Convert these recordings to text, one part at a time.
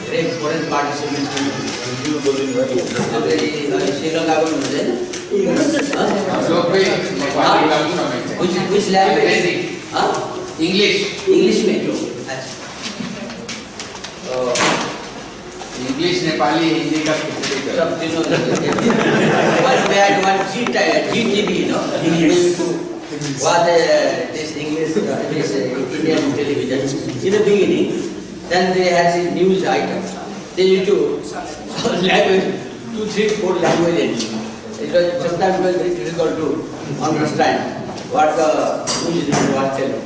great foreign participants. Sri Lanka which language? English. English में क्यों? English, Nepali, Hindi का सब तीनों we had one GTV, no? What this English, this Indian television. In the beginning, then they had the news items. They used to language 2, 3, 4 languages. It was sometimes very difficult to understand what the news was telling.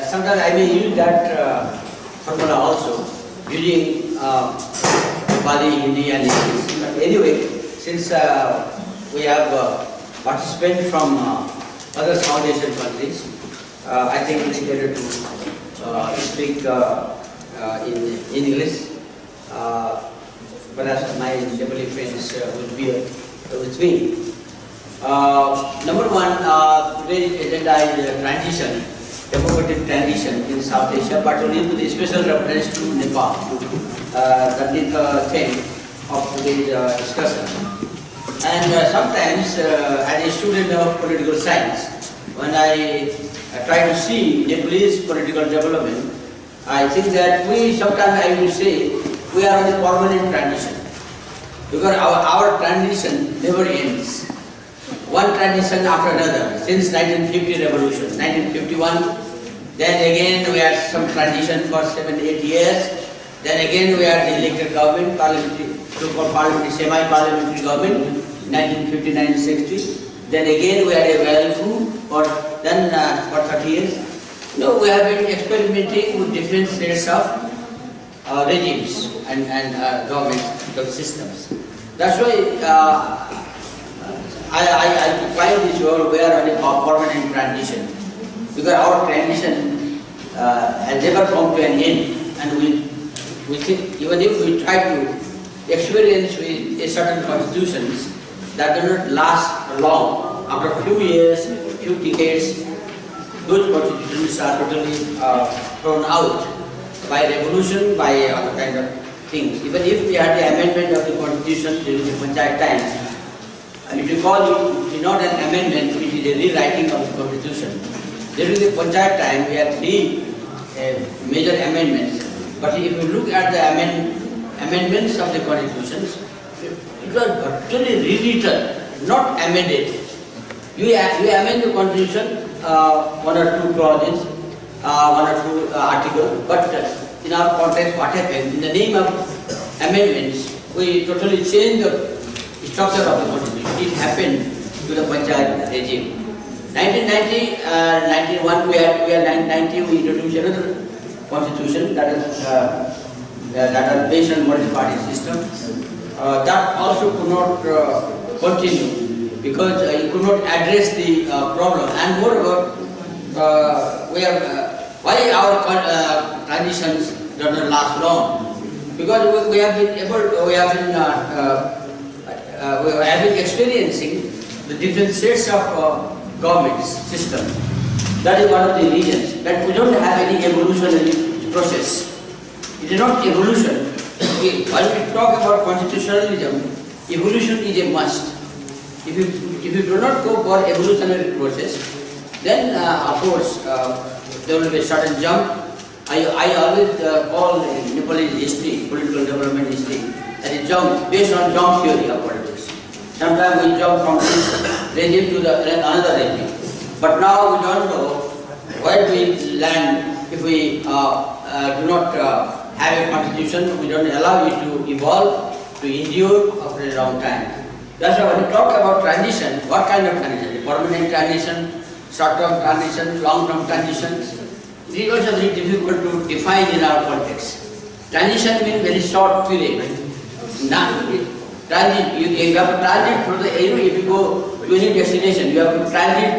Sometimes I may use that formula also, using Nepali, Hindi and English. But anyway, since we have participants from other South Asian countries, I think it's better to speak in English. Perhaps my Nepali friends will be with me. Number one, today's agenda is transition, democratic transition in South Asia, particularly with a special reference to Nepal. That is the theme of today's discussion. And sometimes, as a student of political science, when I try to see Nepalese political development, I think that sometimes I will say, we are on a permanent transition. Because our transition never ends. One transition after another, since 1950 revolution, 1951, then again we had some transition for 7, 8 years, then again we had the elected government, so-called parliamentary, semi-parliamentary government, 1959-60, then again we had a well coup for 30 years. No, we have been experimenting with different sets of regimes and government systems. That's why I find this world we are on a permanent transition, because our transition has never come to an end, and we think even if we try to experience with a certain constitutions that do not last long, after a few years, few decades, those constitutions are totally thrown out by revolution, by other kind of things. Even if we had the amendment of the constitution during the Panchayat times, and if you call it not an amendment, which is a rewriting of the constitution. During the Panchayat time, we had 3 major amendments. But if you look at the amendments of the constitutions, it was virtually rewritten, not amended. You amend the constitution, 1 or 2 clauses, 1 or 2 articles, but in our context, what happened? In the name of amendments, we totally changed the structure of the constitution. It happened to the Panchayat regime. 1990, 91, we are 1990, we introduced another constitution that is based on multi-party system. That also could not continue, because it could not address the problem. And moreover, why our transitions do not last long? Because we have been experiencing the different sets of government system. That is one of the reasons that we don't have any evolutionary process. It is not evolution. When we talk about constitutionalism, evolution is a must. If you do not go for evolutionary process, then of course there will be a sudden jump. I always call Nepalese history, political development history, as a jump based on jump theory of politics. Sometimes we jump from this regime to another regime. But now we don't know where we land if we do not have a constitution. We don't allow it to evolve, to endure after a long time. That's why when we talk about transition, what kind of transition? Permanent transition, short-term transition, long-term transitions. It is also very difficult to define in our context. Transition means very short period. You have to transit through the area. If you go to any destination, you have to transit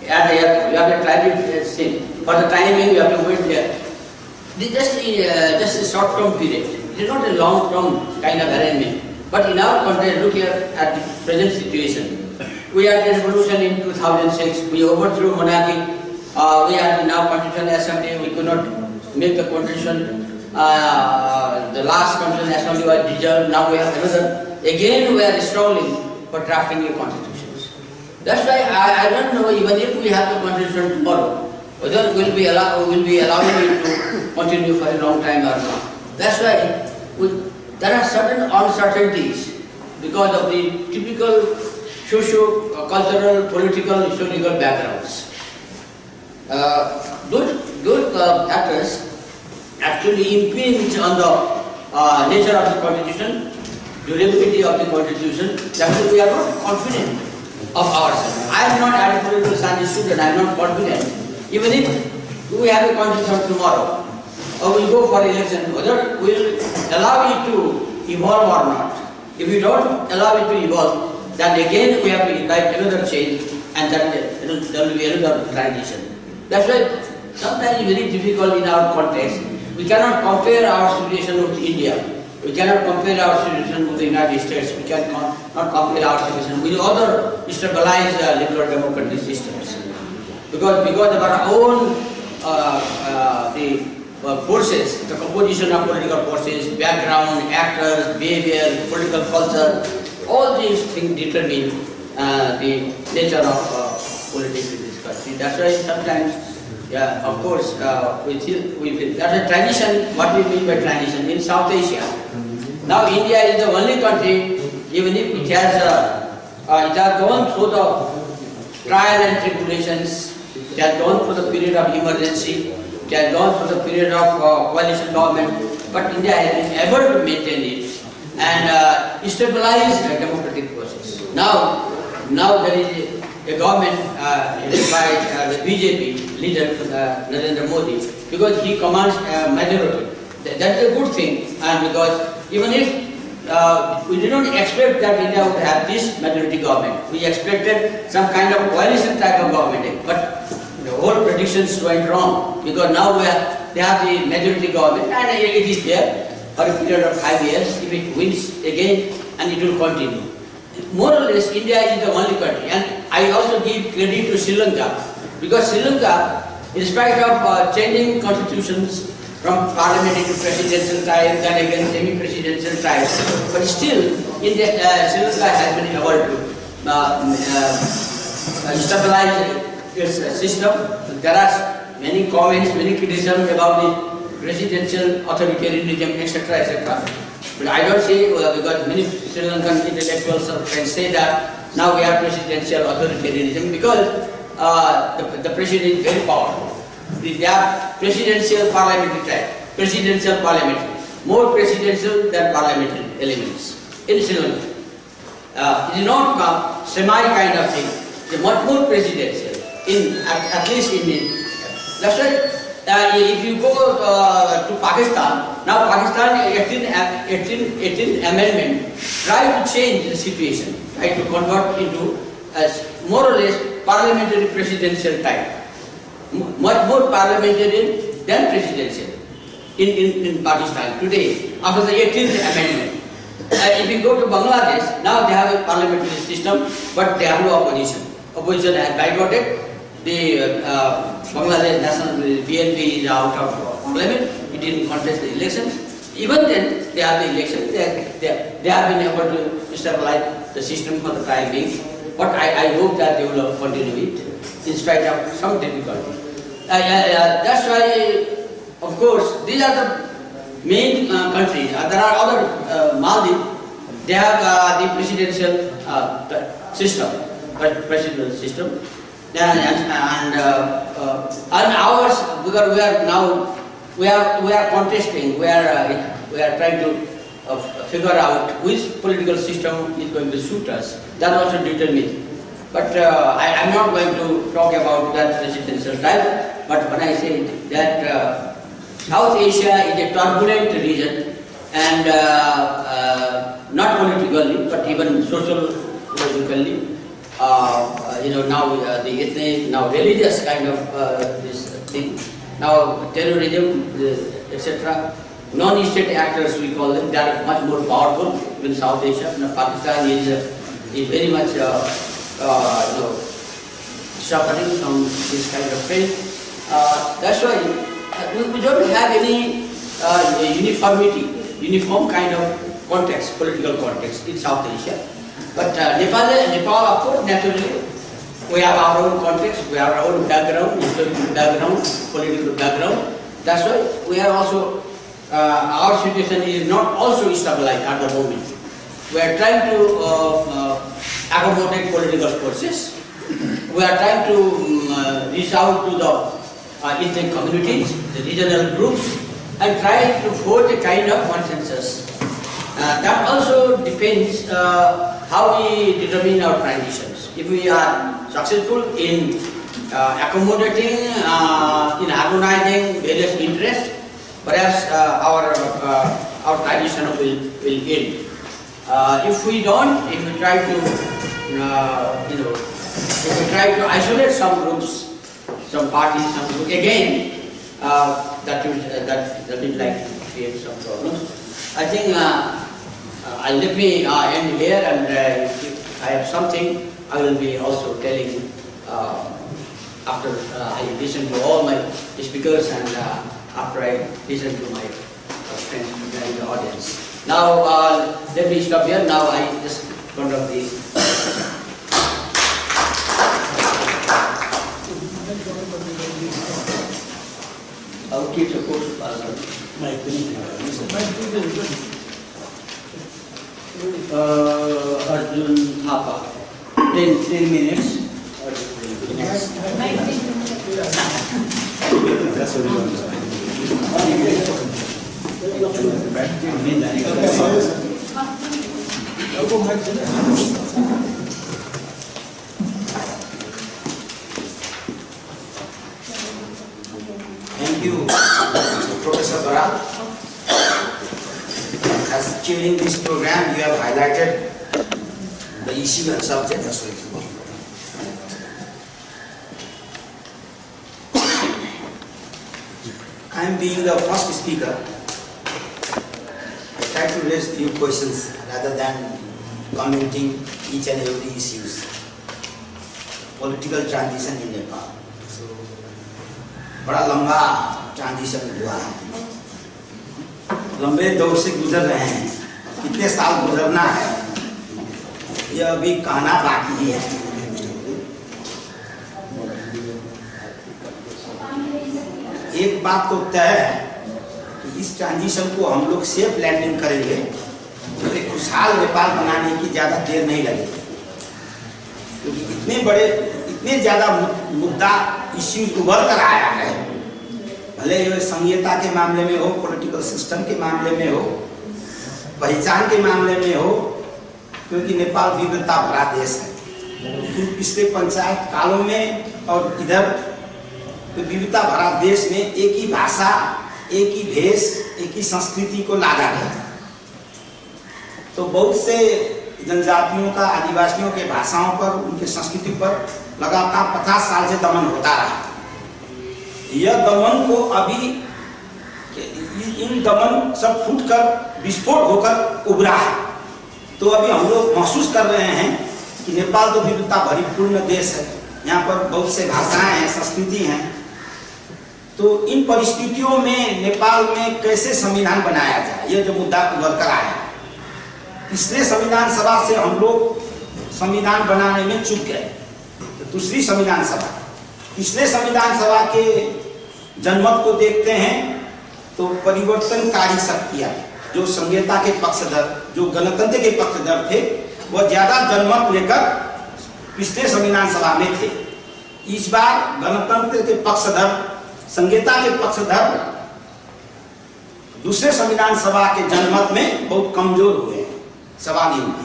at the airport. You have to transit for the timing. You have to wait there. This is just a short-term period. It is not a long-term kind of arrangement. But in our context, look here at the present situation. We had a revolution in 2006. We overthrew monarchy. We had in our constitutional assembly. We could not make the constitution. The last constitution assembly was dissolved. Now we have another. Again, we are struggling for drafting the constitutions. That's why I don't know, even if we have the constitution tomorrow, whether we'll be allowing it to continue for a long time or not. That's why there are certain uncertainties because of the typical socio-cultural, political, historical backgrounds. Those factors actually impinge on the nature of the constitution, durability of the constitution. That is, we are not confident of ourselves. I am not a political science student, I am not confident. Even if we have a constitution tomorrow, or we will go for election, whether we will allow it to evolve or not. If we don't allow it to evolve, then again we have to invite another change, and then there will be another transition. That's why sometimes it's very difficult in our context. We cannot compare our situation with India. We cannot compare our situation with the United States. We cannot compare our situation with other stabilized liberal democratic systems. Because of our own forces, the composition of political forces, background, actors, behavior, political culture, all these things determine the nature of politics in this country. That's why sometimes, of course, that's a transition. What we mean by transition in South Asia. Now India is the only country, even if it has gone through the trial and tribulations, it has gone through the period of emergency, it has gone through the period of coalition government, but India has been able to maintain it and stabilize the democratic process. Now there is a government headed by the BJP leader, Narendra Modi, because he commands a majority. That is a good thing, and because even if we did not expect that India would have this majority government, we expected some kind of coalition type of government, but the whole predictions went wrong, because now they have the majority government and it is there for a period of 5 years. If it wins again, and it will continue. More or less, India is the only country, and I also give credit to Sri Lanka, because Sri Lanka, in spite of changing constitutions from parliamentary to presidential type, then again semi-presidential type, but still, India, Sri Lanka has been able to stabilize its system. There are many comments, many criticisms about the presidential authoritarianism, etc., etc. But I don't say, because many Sri Lankan intellectuals can say that now we have presidential authoritarianism because the president is very powerful. They have presidential parliamentary type, presidential parliamentary, more presidential than parliamentary elements in Sri Lanka. It is not semi kind of thing. It is much more presidential, at least in India. That's why if you go to Pakistan, now Pakistan 18th amendment try to change the situation, try to convert into more or less parliamentary presidential type. Much more parliamentarian than presidential in Pakistan today after the 18th amendment. If you go to Bangladesh, now they have a parliamentary system, but they have no opposition. Opposition has boycotted. The Bangladesh National BNP is out of parliament. It didn't contest the elections. Even then, they have the election. They have been able to stabilize the system for the time being. But I hope that they will continue it in spite of some difficulty. That's why, of course, these are the main countries. There are other Maldives. They have the presidential system, presidential system, and ours, because we are contesting. We are trying to figure out which political system is going to suit us. That also determines. But I am not going to talk about that presidential type. But when I say that South Asia is a turbulent region, and not politically, but even sociologically, now the ethnic, now religious kind of this thing, now terrorism, etc. Non-state actors, we call them, they are much more powerful in South Asia. Now, Pakistan is very much suffering from this kind of pain. That's why we don't have any uniform kind of context, political context in South Asia. But Nepal, of course, naturally, we have our own context, we have our own background, historical background, political background. That's why we are also, our situation is not also stabilized at the moment. We are trying to accommodate political forces. We are trying to reach out to the ethnic communities, the regional groups, and try to forge a kind of consensus. That also depends how we determine our transitions. If we are successful in accommodating, in harmonizing various interests, perhaps our transition will end. If we don't, if we try to, if we try to isolate some groups, some parties, some groups, again, that will like create some problems. I think let me end here, and if I have something, I will be also telling after I listen to all my speakers and after I listen to my friends in the audience. Now let me stop here. Now I just conduct the. I will keep the course my opinion. Arjun Thapa. 10 minutes. Thank you, Professor Baral. As chairing this program, you have highlighted the issue and subject as well. I am being the first speaker. I try to raise few questions rather than commenting each and every issues. Political transition in Nepal. So, बड़ा लंबा transition हुआ है, लंबे दौर से गुजर रहे हैं, कितने साल गुजरना है ये अभी कहना बाकी है। एक बात तो तय है कि इस ट्रांजिशन को हम लोग सेफ लैंडिंग करेंगे तो एक खुशहाल नेपाल बनाने की ज़्यादा देर नहीं लगेगी, क्योंकि इतने ज़्यादा मुद्दा इश्यूज उभर कर आया है, भले ये संहिता के मामले में हो, पॉलिटिकल सिस्टम के मामले में हो, पहचान के मामले में हो, क्योंकि नेपाल विविधता भरा देश है। पिछले पंचायत कालों में और इधर विविधता भरा देश में एक ही भाषा, एक ही भेष, एक ही संस्कृति को लादा गया, तो बहुत से जनजातियों का, आदिवासियों के भाषाओं पर, उनके संस्कृति पर लगातार 50 साल से दमन होता रहा। यह दमन को अभी इन दमन सब फूटकर विस्फोट होकर उभरा है, तो अभी हम लोग महसूस कर रहे हैं कि नेपाल तो विविधता भरीपूर्ण देश है, यहाँ पर बहुत से भाषाएं हैं, संस्कृति हैं। तो इन परिस्थितियों में नेपाल में कैसे संविधान बनाया जाए, यह जो मुद्दा उभर कर आया है। पिछले संविधान सभा से हम लोग संविधान बनाने में चूक गए, तो दूसरी संविधान सभा, पिछले संविधान सभा के जनमत को देखते हैं तो परिवर्तनकारी शक्तियां जो संहिता के पक्षधर, जो गणतंत्र के पक्षधर थे, वह ज्यादा जनमत लेकर पिछले संविधान सभा में थे। इस बार गणतंत्र के पक्षधर, संहिता के पक्षधर दूसरे संविधान सभा के जनमत में बहुत कमजोर हुए हैं, सवाल ही नहीं।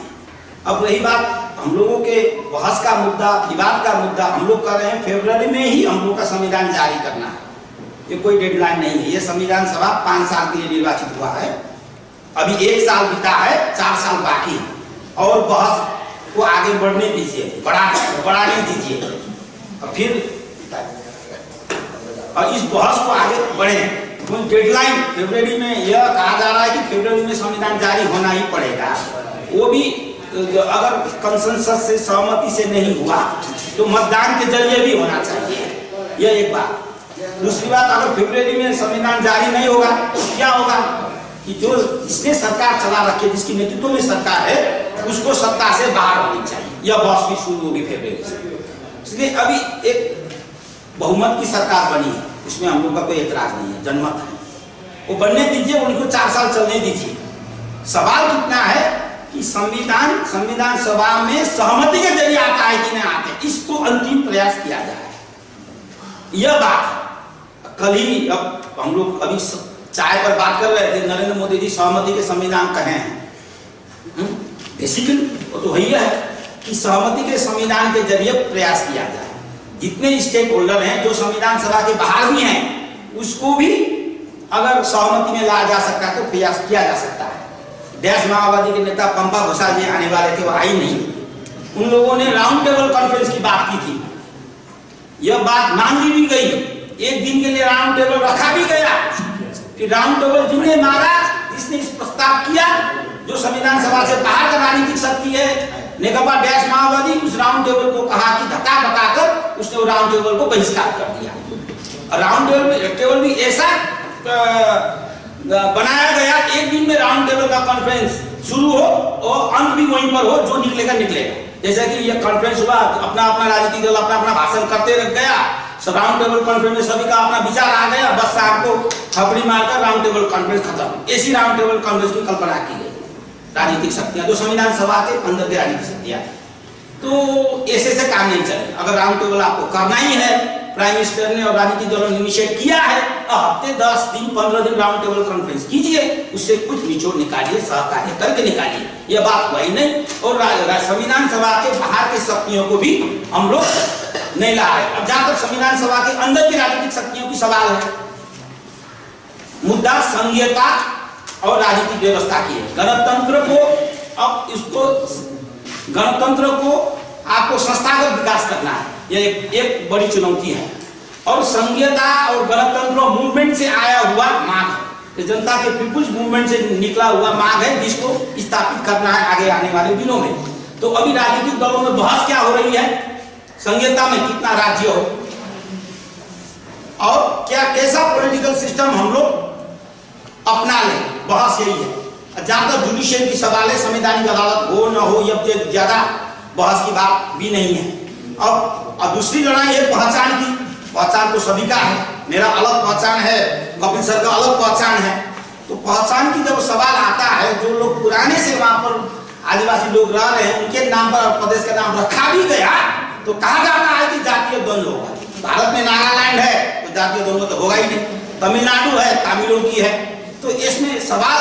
अब रही बात हम लोगों के बहस का मुद्दा, विवाद का मुद्दा, हम लोग कर रहे हैं फरवरी में ही हम लोग का संविधान जारी करना है, ये कोई डेडलाइन नहीं है। ये संविधान सभा 5 साल के लिए निर्वाचित हुआ है, अभी 1 साल बीता है, 4 साल बाकी है, और बहस को आगे बढ़ने दीजिए, बढ़ाने दीजिए, और फिर और इस बहस को आगे बढ़े। कोई डेडलाइन फरवरी में यह कहा जा रहा है कि फरवरी में संविधान जारी होना ही पड़ेगा, वो भी अगर कंसेंसस से, सहमति से नहीं हुआ तो मतदान के जरिए भी होना चाहिए, यह एक बात। दूसरी बात, अगर फरवरी में संविधान जारी नहीं होगा तो क्या होगा कि जो इसने सरकार चला रखी है, जिसकी नेतृत्व में सरकार है, उसको सत्ता से बाहर होनी चाहिए। यह बहस भी शुरू होगी फरवरी से। इसलिए अभी एक बहुमत की सरकार बनी है, इसमें हम लोग का कोई एतराज नहीं है, जनमत है, वो बनने दीजिए, उनको 4 साल चलने दीजिए। सवाल कितना है कि संविधान सभा में सहमति के जरिए आता है कि नहीं आता है, इसको अंतिम प्रयास किया जाए। यह बात है। कल ही अब हम लोग अभी चाय पर बात कर रहे थे, नरेंद्र मोदी जी सहमति के संविधान कहे हैं। बेसिकली वो तो वही है कि सहमति के संविधान के जरिए प्रयास किया जाए। जितने स्टेक होल्डर हैं जो संविधान सभा के बाहर भी हैं, उसको भी अगर सहमति में लाया जा सकता है तो प्रयास किया जा सकता है। देश माओवादी के नेता पंपा घोषाल जी आने वाले थे, वो आई नहीं। उन लोगों ने राउंड टेबल कॉन्फ्रेंस की बात की थी, यह बात मान ली भी गई, एक दिन के लिए राउंड टेबल रखा भी गया कि राउंड टेबल जिसने मारा, जिसने इस प्रस्ताव किया, जो संविधान सभा से बाहर का राजनीतिक शक्ति है, नेकपा डैश माओवादी, उस राउंड टेबल को कहा कि धक्का बताकर उसने वो राउंड टेबल को बहिष्कार कर दिया। राउंड टेबल भी ऐसा बनाया गया, एक दिन में राउंड टेबल का कॉन्फ्रेंस शुरू हो और अंत भी वहीं पर हो, जो निकलेगा निकलेगा। जैसा कि ये कॉन्फ्रेंस हुआ, अपना अपना राजनीतिक दल अपना अपना भाषण करते रह गया, राउंड टेबल कॉन्फ्रेंस में सभी का अपना विचार आ गया, बस शाम को थपड़ी मारकर राउंड टेबल कॉन्फ्रेंस खत्म। ऐसी राउंड टेबल कॉन्फ्रेंस की कल्पना की गई। राजनीतिक शक्तियां जो संविधान सभा के अंदर की राजनीतिक शक्तियां, तो ऐसे से काम नहीं चले। अगर राउंड टेबल आपको करना ही है, प्राइम मिनिस्टर ने और राजनीतिक दलों ने इनिशिएट किया है, हफ्ते 10 दिन 15 दिन राउंड टेबल कॉन्फ्रेंस कीजिए, उससे कुछ निचोड़ निकालिए, सहकार्य करके निकालिए। यह बात हुआ ही नहीं। और संविधान सभा के बाहर की शक्तियों को भी हम लोग नहीं ला रहे। अब जहां तक संविधान सभा के अंदर की राजनीतिक शक्तियों की सवाल है, मुद्दा संघीयता और राजनीतिक व्यवस्था की है। गणतंत्र को, अब इसको गणतंत्र को आपको संस्थागत विकास करना है, यह एक बड़ी चुनौती है। और संघीयता और गणतंत्र मूवमेंट से आया हुआ मांग है, जनता के पीपुल्स मूवमेंट से निकला हुआ मांग है, जिसको स्थापित करना है आगे आने वाले दिनों में। तो अभी राजनीतिक दलों में बहस क्या हो रही है, संघीयता में कितना राज्य हो और क्या कैसा पॉलिटिकल सिस्टम हम लोग अपना ले, बहस यही है। जहां तक जुडिशियल की सवाल है, संवैधानिक अदालत हो न हो, यह ज्यादा बहस की बात भी नहीं है। अब दूसरी लड़ाई है पहचान की। पहचान तो सभी का है, मेरा अलग पहचान है, कपिल सर का अलग पहचान है। तो पहचान की जब सवाल आता है, जो लोग पुराने से वहां पर आदिवासी लोग रह रहे हैं, उनके नाम पर प्रदेश का नाम रखा भी गया, तो कहा जाता है कि जातीय द्वंद्व होगा। भारत में नागालैंड है तो जातीय द्वंद्व तो होगा ही नहीं, तमिलनाडु है तमिलों की है। तो इसमें सवाल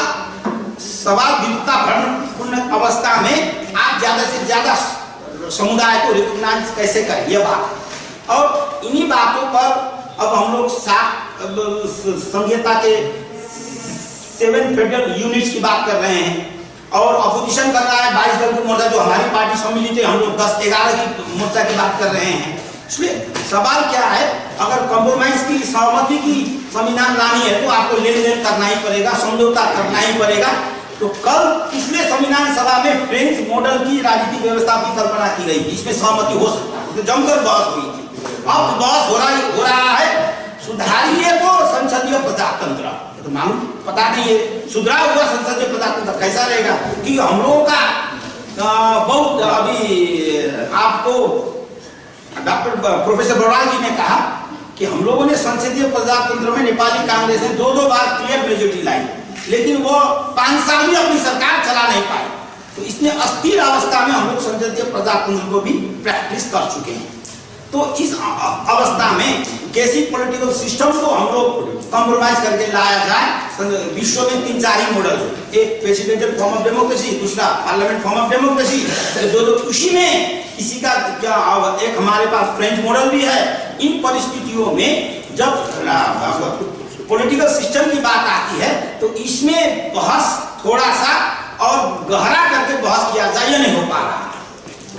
विविधतापूर्ण अवस्था में आप ज्यादा से ज्यादा समुदाय को रिकॉग्नाइज कैसे करें, यह बात है। और इन्हीं बातों पर अब हम लोग संघीयता के 7 फेडरल यूनिट्स की बात कर रहे हैं और अपोजिशन कर रहा है 22 दल की मोर्चा, जो हमारी पार्टी सम्मिलित है, हम लोग 10-11 की मोर्चा की बात कर रहे हैं। इसलिए सवाल क्या है, अगर कॉम्प्रोमाइज की, सहमति की संविधान लानी है तो आपको लेन देन करना ही पड़ेगा, समझौता करना ही पड़ेगा। तो कल पिछले संविधान सभा में फ्रेंच मॉडल की राजनीतिक व्यवस्था की कल्पना की गई, इसमें सहमति हो सकता है, तो जमकर बहस हुई थी। अब बहस हो रहा है सुधारिए को संसदीय प्रजातंत्र, तो मालूम पता नहीं है सुधरा हुआ संसदीय प्रजातंत्र कैसा रहेगा, कि हम लोगों का बहुत अभी आपको डॉक्टर प्रोफेसर बड़वाल जी ने कहा कि हम लोगों ने संसदीय प्रजातंत्र में नेपाली कांग्रेस ने 2 बार क्लियर मेजोरिटी लाई, लेकिन वो 5 साल भी अपनी सरकार चला नहीं पाई। तो इसने अस्थिर अवस्था में हम लोग संसदीय प्रजातंत्र को भी प्रैक्टिस कर चुके हैं। तो इस अवस्था में कैसी पॉलिटिकल सिस्टम को हम लोग कॉम्प्रोमाइज करके लाया जाए। विश्व में 3-4 ही मॉडल है, एक प्रेसिडेंशियल फॉर्म ऑफ डेमोक्रेसी, दूसरा पार्लियामेंट फॉर्म ऑफ डेमोक्रेसी, दोनों उसी में किसी का क्या, एक हमारे पास फ्रेंच मॉडल भी है। इन परिस्थितियों में जब पॉलिटिकल सिस्टम की बात आती है तो इसमें बहस थोड़ा सा और गहरा करके बहस किया जाए, नहीं हो पा रहा।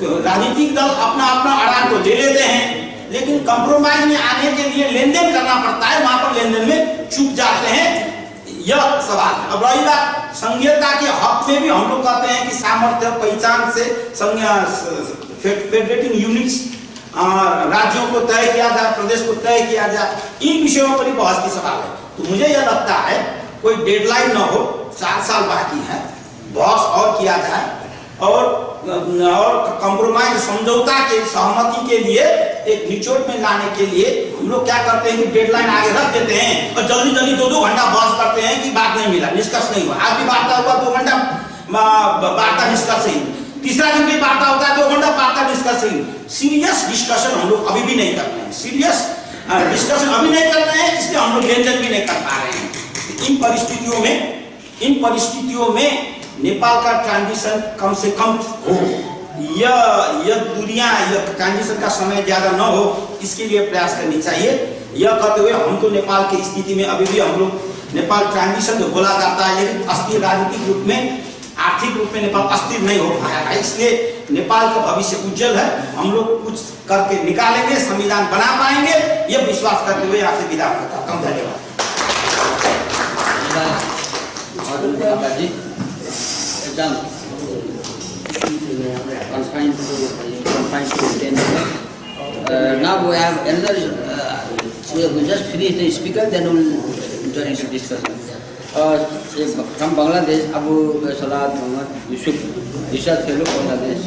राजनीतिक दल अपना अपना अड़ान को ले लेते हैं, लेकिन कंप्रोमाइज में आने के लिए लेन देन करना पड़ता है, वहां पर लेन देन में चूक जाते हैं, यह सवाल है। अब रही बात संघीयता के हक में भी हम लोग कहते हैं कि सामर्थ्य पहचान से फेडरेटिंग यूनिट्स राज्यों को तय किया जाए, प्रदेश को तय किया जाए, इन विषयों पर ही बहस की सवाल है। तो मुझे यह लगता है कोई डेडलाइन न हो, 4 साल बाकी है, बहस और किया जाए और कंप्रोमाइज समझौता के सहमति के लिए एक निचोड़ में लाने के लिए हम लोग क्या करते हैं कि डेडलाइन आगे रख देते हैं और जल्दी जल्दी 2-2 घंटा बहस करते हैं कि बात नहीं मिला, निष्कर्ष नहीं हुआ। आज भी वार्ता हुआ 2 घंटा वार्ता निष्कर्ष नहीं, तीसरा दिन भी वार्ता होता है 2 घंटा वार्ता डिस्कस नहीं। सीरियस डिस्कशन हम लोग अभी भी नहीं कर रहे हैं, सीरियस डिस्कशन अभी नहीं कर रहे हैं, इसलिए हम लोग व्यंजन भी नहीं कर पा रहे हैं। इन परिस्थितियों में नेपाल का ट्रांजिशन कम से कम हो, यह दूरियां, यह ट्रांजिशन का समय ज्यादा न हो, इसके लिए प्रयास करनी चाहिए। यह करते हुए हम तो नेपाल की स्थिति में अभी भी हम लोग नेपाल ट्रांजिशन जो बोला जाता है, लेकिन अस्थिर राजनीतिक रूप में, आर्थिक रूप में नेपाल अस्थिर नहीं हो पाया है, इसलिए नेपाल का भविष्य उज्जवल है। हम लोग कुछ करके निकालेंगे, संविधान बना पाएंगे, यह विश्वास करते हुए आपसे विदा करता हूं। धन्यवाद। Now we have another. We just finish the speaker, then we will enter into discussion. From Bangladesh, Abu Salat Muhammad Yusuf, Research Fellow, Bangladesh.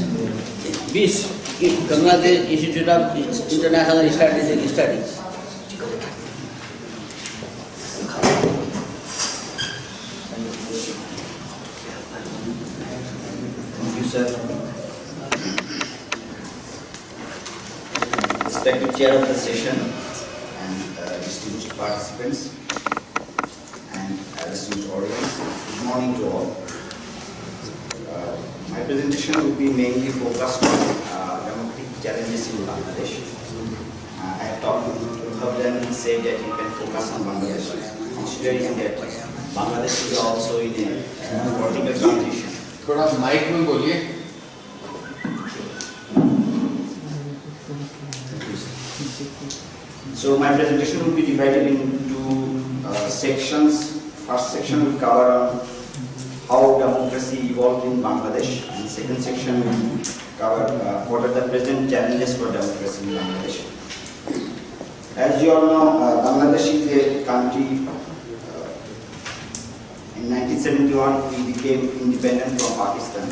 BIS, Bangladesh Institute of International Strategic Studies. Thank you, sir. Respected chair of the session and distinguished participants and distinguished audience, good morning to all. My presentation will be mainly focused on democratic challenges in Bangladesh. I have talked to have them say that you can focus on Bangladesh, considering that Bangladesh is also in a political transition. थोड़ा mic में बोलिए। So my presentation will be divided into sections. First section will cover how democracy evolved in Bangladesh, and second section will cover what are the present challenges for democracy in Bangladesh. As you all know, Bangladesh is a country. In 1971, we became independent from Pakistan.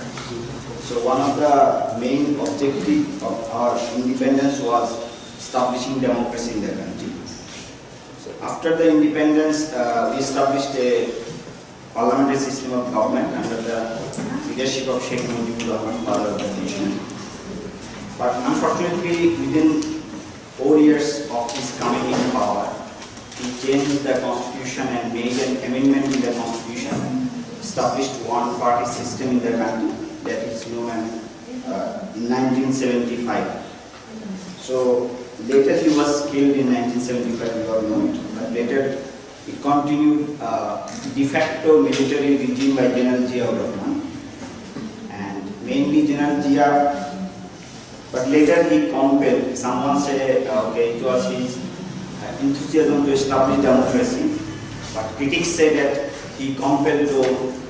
So one of the main objectives of our independence was establishing democracy in the country. So after the independence, we established a parliamentary system of government under the leadership of Sheikh Mujibur Rahman, father of the nation. But unfortunately, within 4 years of his coming in power, he changed the constitution and made an amendment in the constitution, established one-party system in the country, that is known as in 1975. So later he was killed in 1975, we all know it. But later he continued de facto military regime by General Rahman, and mainly General Zia. But later he compelled, someone said, okay, it was his enthusiasm to establish democracy, but critics say that he compelled to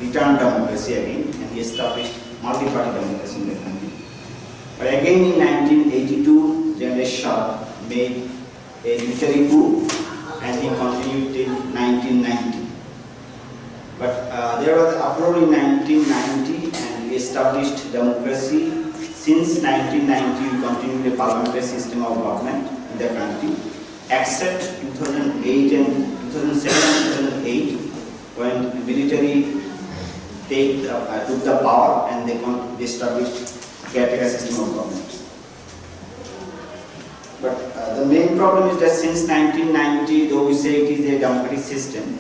return democracy again, and he established multi-party democracy in the country. But again in 1982, General Shah made a military coup, and he continued till 1990. But there was an uproar in 1990, and we established democracy. Since 1990, we continued a parliamentary system of government in the country, except 2008 and 2007-2008, when the military took the power and they established caretaker system of government. But the main problem is that since 1990, though we say it is a democratic system,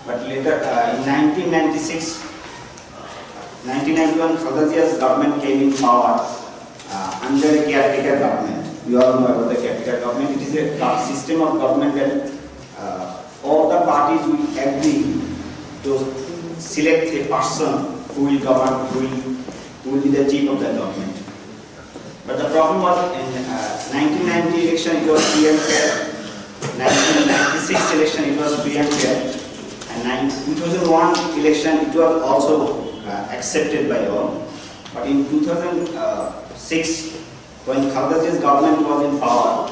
but later in 1996, 1991, Khaleda Zia's government came in power under a caretaker government. We all know about the caretaker government. It is a system of government that all the parties will agree to select a person who will govern, who will be the chief of the government. But the problem was in 1990 election it was free and fair, 1996 election it was free and fair, and 2001 election it was also accepted by all. But in 2006 when Khaleda Zia's government was in power,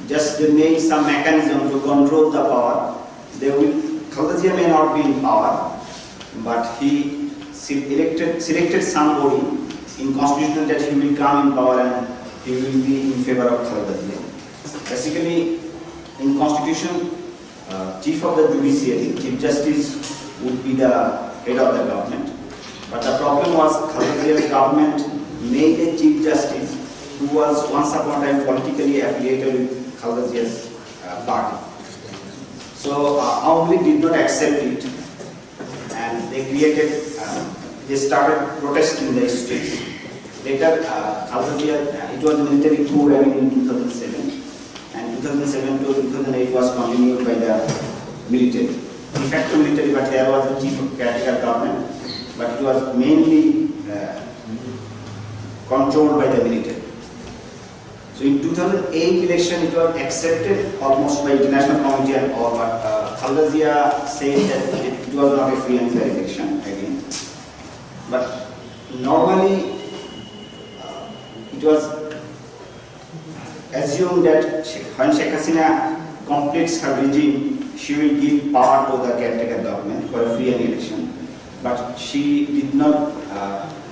just they made some mechanism to control the power. Khaleda Zia may not be in power, but he selected somebody in constitution that he will come in power and he will be in favor of Khaleda Zia. Basically, in constitution, chief of the judiciary, chief justice, would be the head of the government. But the problem was Khaleda Zia's government made a chief justice who was once upon a time politically affiliated with Khaleda Zia's party. So Awami League did not accept it, and they started protesting in the streets. Later, Khaleda Zia, it was a military coup in 2007, and 2007 to 2008 was continued by the military. De facto military, but there was a chief of caretaker government, but it was mainly controlled by the military. So in 2008 election, it was accepted almost by international community and all, but Khaleda Zia said that it was not a free and fair election again. But normally, it was assumed that when Sheikh Hasina completes her regime, she will give power to the caretaker government for a free and election. But she did not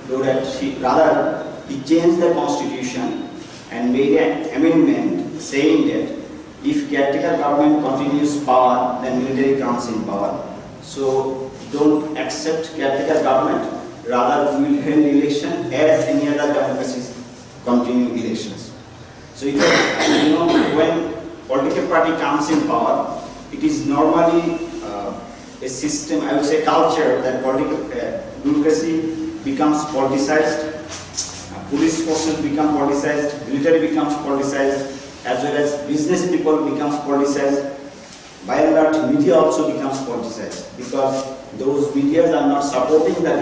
do that. Rather, he changed the constitution and made an amendment saying that if caretaker government continues power, then military comes in power. So don't accept caretaker government. Rather, we will hold election as any other democracies continue elections. So it was, when political party comes in power, it is normally a system, I would say culture, that political democracy becomes politicized, police forces become politicized, military becomes politicized, as well as business people becomes politicized. By and large, media also becomes politicized, because those media are not supporting the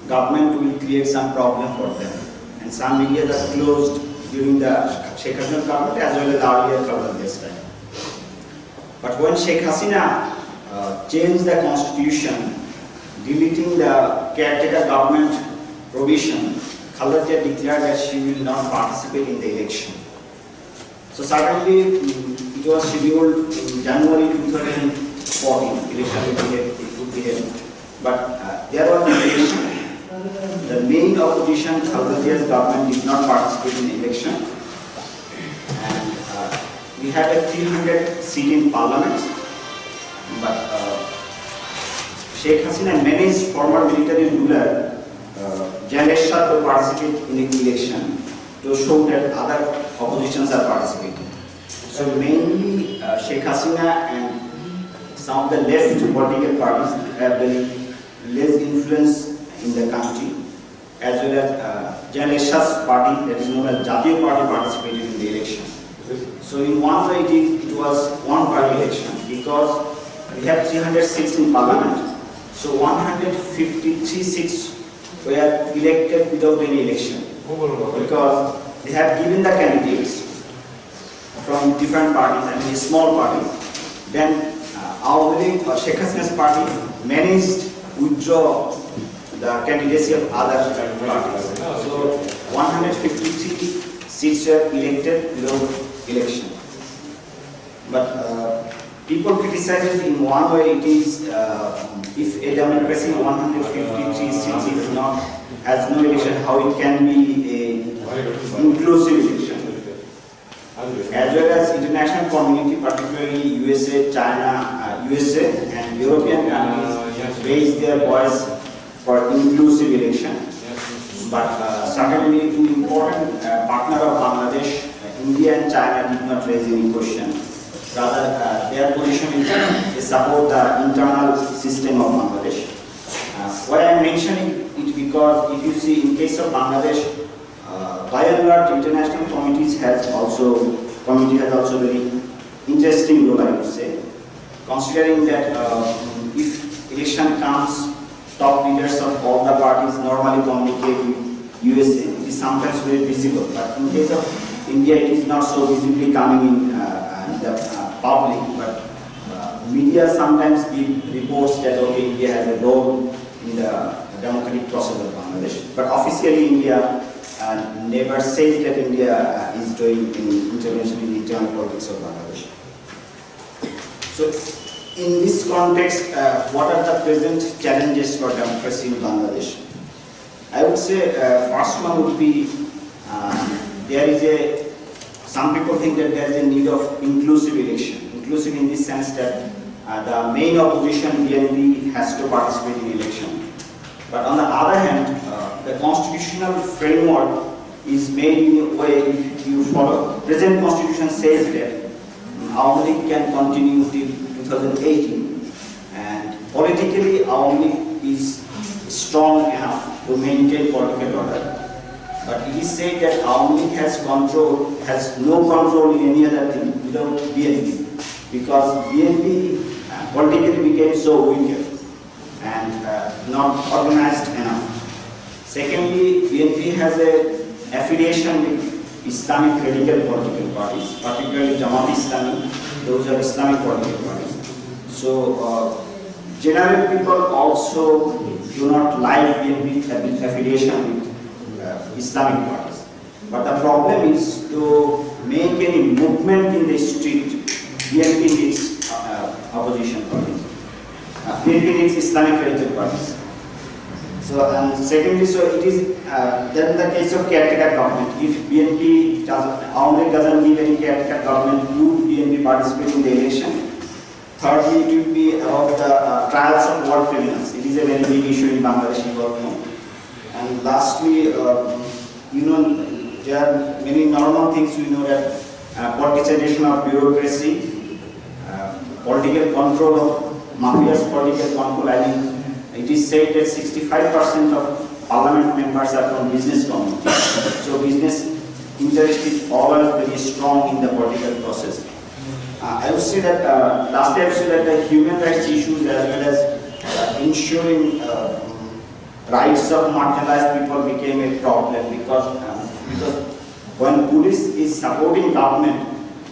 government will create some problem for them. And some media are closed during the Sheikh Hasina government as well as earlier Khaleda time. But when Sheikh Hasina changed the constitution, deleting the caretaker government provision, Khaleda Zia declared that she will not participate in the election. So suddenly, it was scheduled in January 2014, election would be held. But there was an election. The main opposition, Khaleda Zia's government, did not participate in the election. And we had a 300 seat in parliament. But Sheikh Hasina managed former military ruler Shah to participate in the election to show that other oppositions are participating. So mainly Sheikh Hasina and some of the left political parties have very less influence in the country, as well as Shah's party, that is known as Jatiya Party, participated in the election. So in one way it was one party election, because we have 300 seats in parliament. So 153 seats were elected without any election, because they have given the candidates from different parties, I mean small parties. Then Awami League or Sheikh Hasina's party managed to withdraw the candidacy of other parties. So 153 seats were elected without election. But people criticize it in one way. It is if a democracy 153 seats is not, has no election, how it can be a inclusive election? As well as international community, particularly USA, China, USA and European countries raised their voice for inclusive election. But certainly two important partners of Bangladesh, India and China, did not raise any question. Rather, their position is they support the internal system of Bangladesh. Why I am mentioning it, because if you see in case of Bangladesh, by and large, international community has also very interesting role, I would say, considering that if election comes, top leaders of all the parties normally communicate with USA. It is sometimes very visible, but in case of India, it is not so visibly coming in the public. But media sometimes give reports that okay, India has a role in the democratic process of Bangladesh. But officially, India never says that India is doing intervention in the internal politics of Bangladesh. So, in this context, what are the present challenges for democracy in Bangladesh? I would say first one would be some people think that there is a need of inclusive election. Inclusive in this sense that the main opposition BNP has to participate in election. But on the other hand, the constitutional framework is made in a way, if you follow, present constitution says that Awami League can continue till 2018, and politically Awami League is strong enough to maintain political order. But it is said that Awami League has no control in any other thing without BNP, because BNP politically became so weaker and not organized enough. Secondly, BNP has an affiliation with Islamic radical political parties, particularly Jamaat Islami. Those are Islamic political parties. So, general people also do not like BNP having affiliation with Islamic parties. But the problem is to make any movement in the street, BNP needs opposition parties. BNP needs Islamic radical parties. So, and secondly, so it is then the case of caretaker government. If BNP doesn't give any caretaker government, would BNP participate in the election? Thirdly, it will be about the trials of war criminals. It is a very big issue in Bangladesh, you all know. And lastly, there are many normal things. We know that politicization of bureaucracy, political control of mafia's political control. I mean, it is said that 65% of parliament members are from business community. So business interest is always very strong in the political process. I would say that lastly, I would say that the human rights issues as well as ensuring rights of marginalized people became a problem because when police is supporting government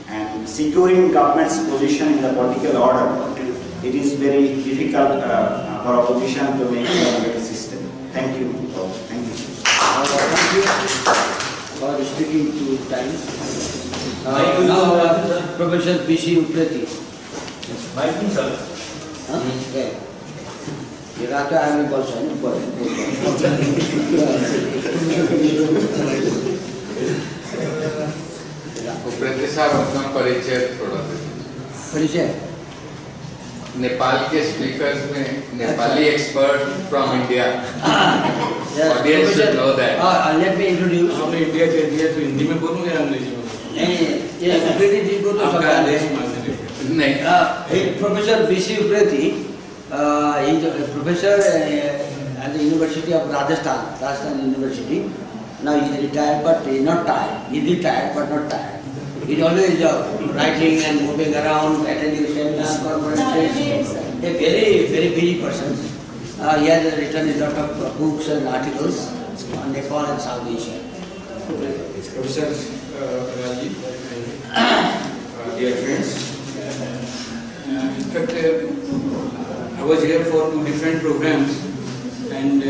and securing government's position in the political order, it is very difficult for opposition to make a democratic system. Thank you. Thank you. Thank you for sticking to time. Now, Professor P.C. Upreti. Mic, sir. Okay. You have to have me also. Upreti साहब अपना परिचय थोड़ा परिचय नेपाल के speakers में Nepali expert from India audience should know that let me introduce आपने India कह दिया तो हिंदी में बोलूं या अंग्रेजी में बोलूं? नहीं ये उप्रेती जी को तो आपका आदेश सब मानते नहीं professor B.C. Upreti he is a professor at the University of Rajasthan University. Now he is retired, but he is not tired. He is retired, but not tired. He is always writing and moving around, attending seminars, conferences. A very, very busy person. He has written a lot of books and articles on Nepal and South Asia. Professor Rajiv and dear friends, in fact, I was here for 2 different programs, and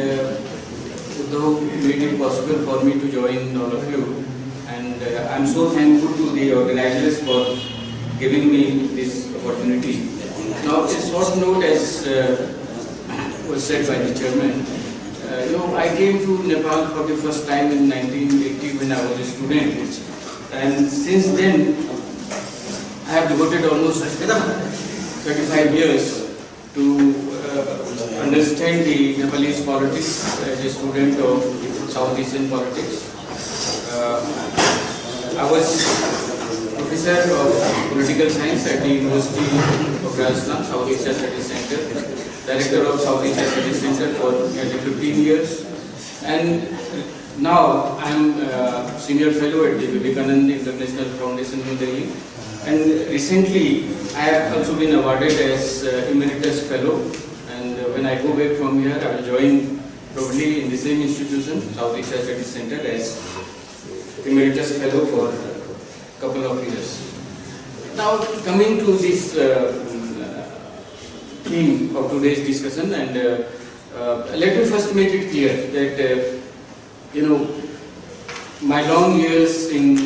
Uddhav made it possible for me to join all of you, and I'm so thankful to the organizers for giving me this opportunity. Now, a short note, as was said by the chairman, I came to Nepal for the first time in 1980 when I was a student, and since then I have devoted almost 35 years to understand the Nepalese politics as a student of South Asian politics. I was professor of political science at the University of Rajasthan, South Asia Studies Center, director of South Asia Studies Center for nearly 15 years, and now I am senior fellow at the Vivekananda International Foundation in Delhi. And recently, I have also been awarded as Emeritus Fellow, and when I go back from here, I will join probably in the same institution, South Asia Studies Center, as Emeritus Fellow for a couple of years. Now, coming to this theme of today's discussion, and let me first make it clear that, my long years in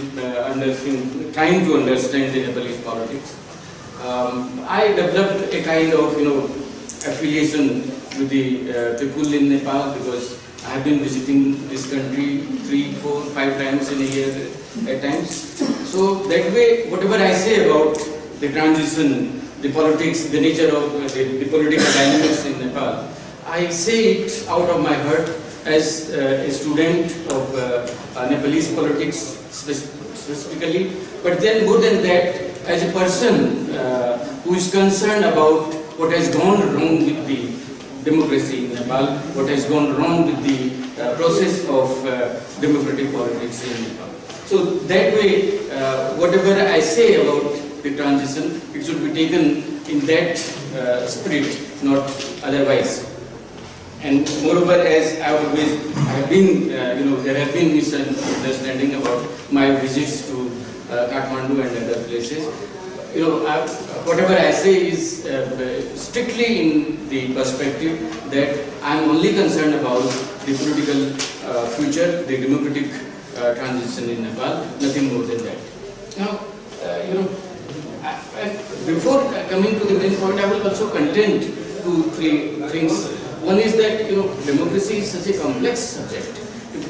trying to understand the Nepalese politics, I developed a kind of affiliation with the people in Nepal, because I have been visiting this country 3, 4, 5 times in a year at times. So that way, whatever I say about the transition, the politics, the nature of the political dynamics in Nepal, I say it out of my heart as a student of Nepalese politics specifically, but then more than that, as a person who is concerned about what has gone wrong with the democracy in Nepal, what has gone wrong with the process of democratic politics in Nepal. So that way, whatever I say about the transition, it should be taken in that spirit, not otherwise. And moreover, as I have been, there have been misunderstanding about my visits to Kathmandu and other places. Whatever I say is strictly in the perspective that I am only concerned about the political future, the democratic transition in Nepal, nothing more than that. Now, before coming to the main point, I will also contend 2, 3 things. One is that democracy is such a complex subject.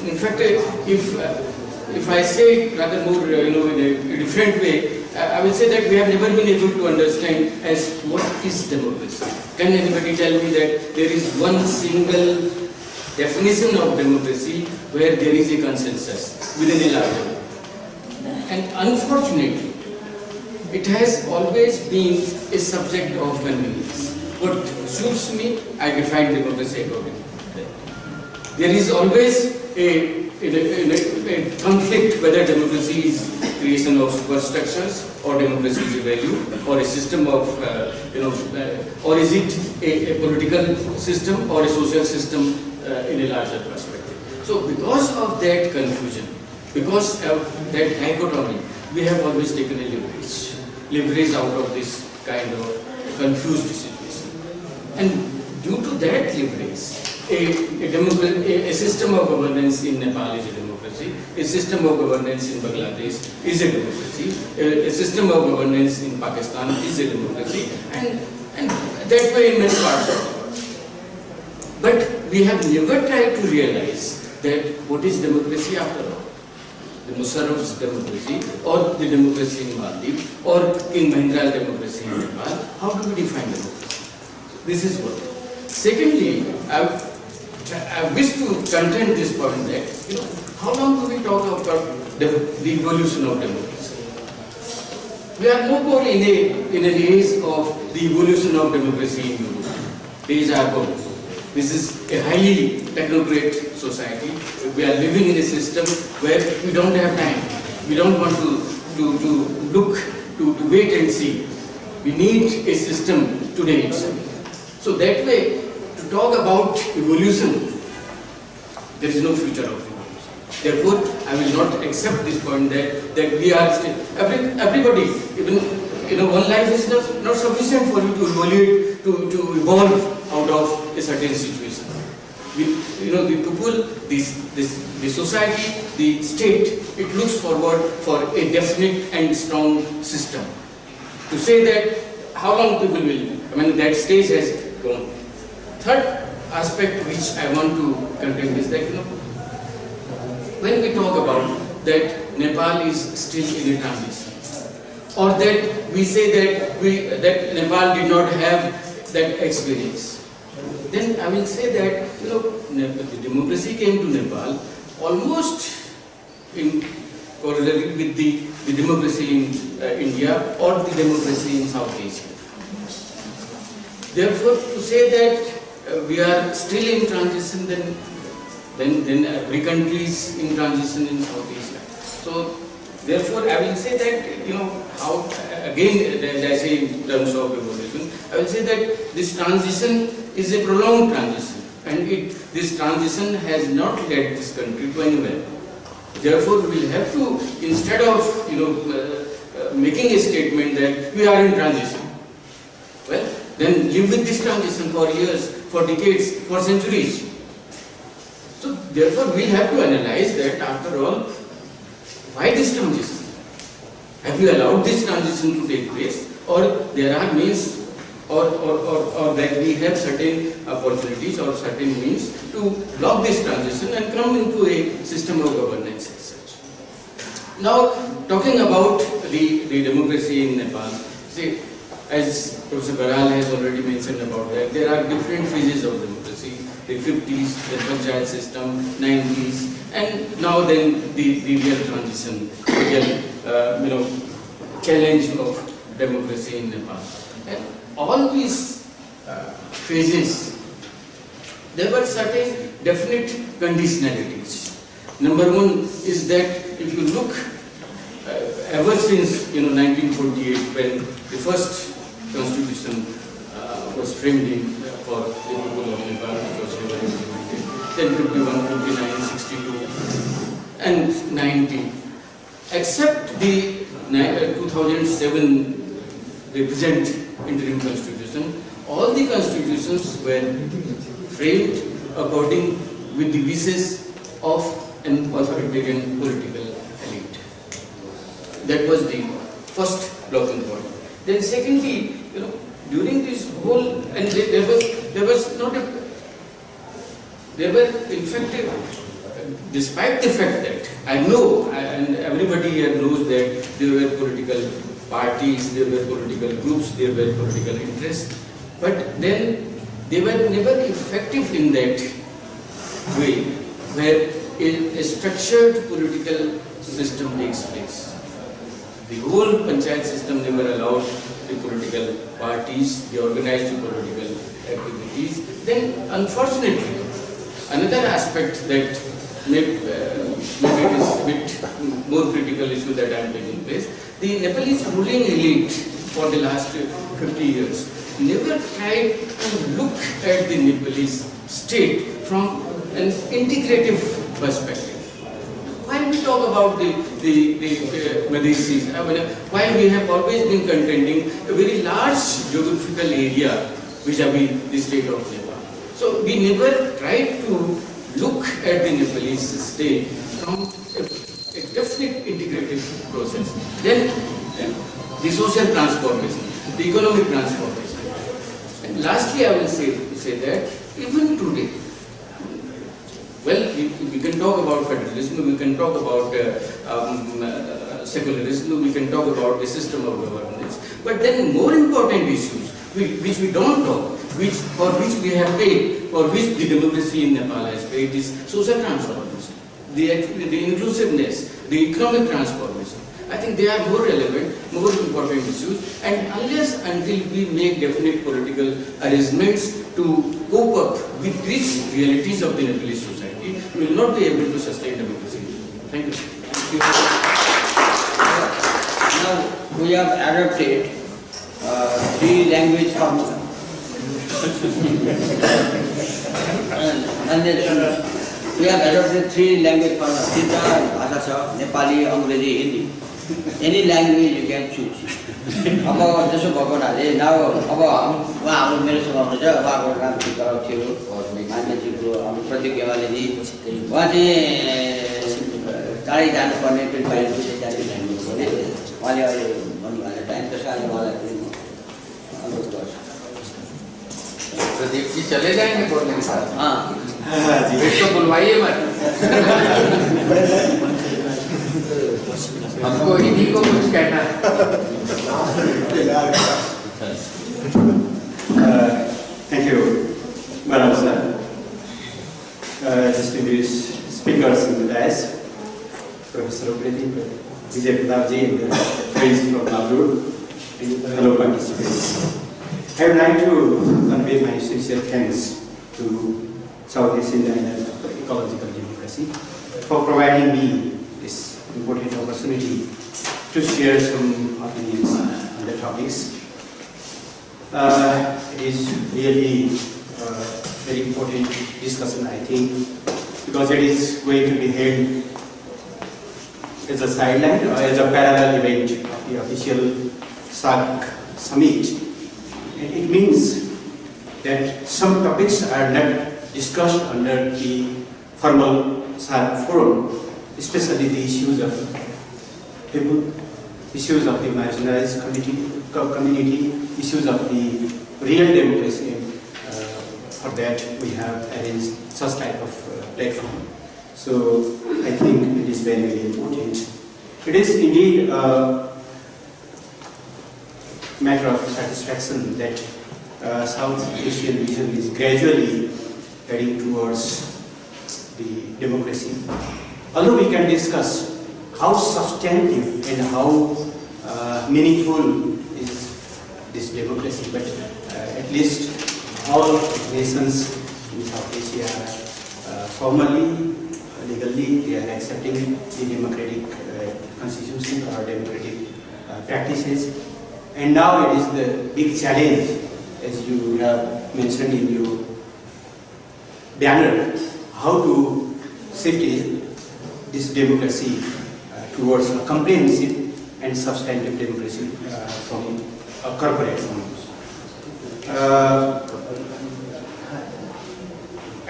In fact, if I say it rather more in a different way, I will say that we have never been able to understand as what is democracy. Can anybody tell me that there is one single definition of democracy where there is a consensus within a larger group? And unfortunately, it has always been a subject of convenience. What suits me, I define democracy accordingly. There is always a conflict whether democracy is creation of superstructures or democracy is a value or a system of, or is it a political system or a social system in a larger perspective. So because of that confusion, because of that dichotomy, we have always taken a leverage out of this kind of confused situation. And due to that leverage, a system of governance in Nepal is a democracy, a system of governance in Bangladesh is a democracy, a system of governance in Pakistan is a democracy, and that way in many parts of the world. But we have never tried to realize that what is democracy after all. The Musharraf's democracy, or the democracy in Maldives, or King Mahindra's democracy in Nepal. How do we define democracy? This is one. Secondly, I wish to contend this point that, how long do we talk about the evolution of democracy? We are no more in an age of the evolution of democracy in Europe. Days are gone. This is a highly technocrat society. We are living in a system where we don't have time. We don't want to look, to wait and see. We need a system today itself. So that way, to talk about evolution, there is no future of evolution. Therefore, I will not accept this point that we are still, everybody, even one life is not sufficient for you to evaluate, to evolve out of a certain situation. The people, the society, the state, it looks forward for a definite and strong system. To say that how long people will, that stage has gone. Third aspect which I want to contend is that, when we talk about that Nepal is still in a transition, or that we say that Nepal did not have that experience, then I will say that the democracy came to Nepal almost in correlation with the democracy in India or the democracy in South Asia. Therefore, to say that we are still in transition, then every country is in transition in South Asia. So therefore, I will say that how again, as I say in terms of evolution, I will say that this transition is a prolonged transition, and this transition has not led this country to anywhere. Therefore, we will have to, instead of making a statement that we are in transition, well, then live with this transition for years, for decades, for centuries. So therefore, we have to analyze that after all, why this transition? Have you allowed this transition to take place, or there are means, or that we have certain opportunities or certain means to block this transition and come into a system of governance as such? Now, talking about the democracy in Nepal, see, as Professor Baral has already mentioned about that, there are different phases of democracy: the 50s, the panchayat system, 90s, and now then the real transition, real challenge of democracy in Nepal. And all these phases, there were certain definite conditionalities. Number one is that if you look ever since 1948, when the first constitution was framed for the people of Nepal, which was never implemented, then 51, 59, 62 and 90, except the 2007 the present interim constitution, all the constitutions were framed according with the wishes of an authoritarian political elite. That was the first blocking point. Then secondly, during this whole, and there was not a, there were in fact, despite the fact that I know, and everybody here knows that there were political parties, there were political groups, there were political interests, but then they were never effective in that way where a structured political system takes place. The whole panchayat system never allowed the political parties, the organized political activities. Then unfortunately, another aspect that maybe it is a bit more critical issue that I am taking place, the Nepalese ruling elite for the last 50 years never tried to look at the Nepalese state from an integrative perspective. While we talk about the Madhesis, while we have always been contending a very large geographical area vis-a-vis the state of Nepal. So we never tried to look at the Nepalese state from a definite integrative process. Then the social transformation, the economic transformation. And lastly, I will say that even today, well, we can talk about federalism, we can talk about secularism, we can talk about the system of governance, but then more important issues which we don't talk, for which we have paid, for which the democracy in Nepal has paid, is social transformation, the inclusiveness, the economic transformation. I think they are more relevant, more important issues, and unless until we make definite political arrangements to cope up with these realities of the Nepalese society, we will not be able to sustain democracy. Thank you. Thank you. Now we have adopted 3 language formulas. We have adopted 3 language formulas. Tinta bhasha cha, Nepali, Angrezi, Hindi. Any language you can choose. अब जसो भएको हुनाले अब उहाँहरू मेरोसँग हुनुहुन्छ, उहाँको नाम थियो मान्यजीको प्रदीप गेवालीजी, उहाँ चाहिँ टाढै जानुपर्ने 25 जाति जानुपर्ने, उहाँले अहिले भन्नुभएको टाइम त्यसो अहिले उहाँलाई अनुरोध गर्छु। प्रदीप जी चले जाएंगे बोलने के साथ? हाँ जी, इसको बुलवाइए मत। हमको इन्हीं को कुछ कहना है। Thank you, Madam Sir. Distinguished speakers in the dais, Professor Obredi, Vijay Pratapji, and friends from Nalur, and fellow participants. I would like to convey my sincere thanks to Southeast Asia and Ecological Democracy for providing me this important opportunity to share some opinions on the topics. It is really a very important discussion, I think, because it is going to be held as a sideline or as a parallel event of the official PSAARC summit. And it means that some topics are not discussed under the formal PSAARC forum, especially the issues of people, issues of the marginalized community, issues of the real democracy. For that, we have arranged such type of platform. So I think it is very, very important. It is indeed a matter of satisfaction that South Asian region is gradually heading towards the democracy. Although we can discuss how substantive and how meaningful is this democracy, but at least all nations in South Asia are formally, legally, they are accepting the democratic constitution or democratic practices. And now it is the big challenge, as you have mentioned in your banner, how to shift this democracy towards a comprehensive and substantive democracy from a corporate form.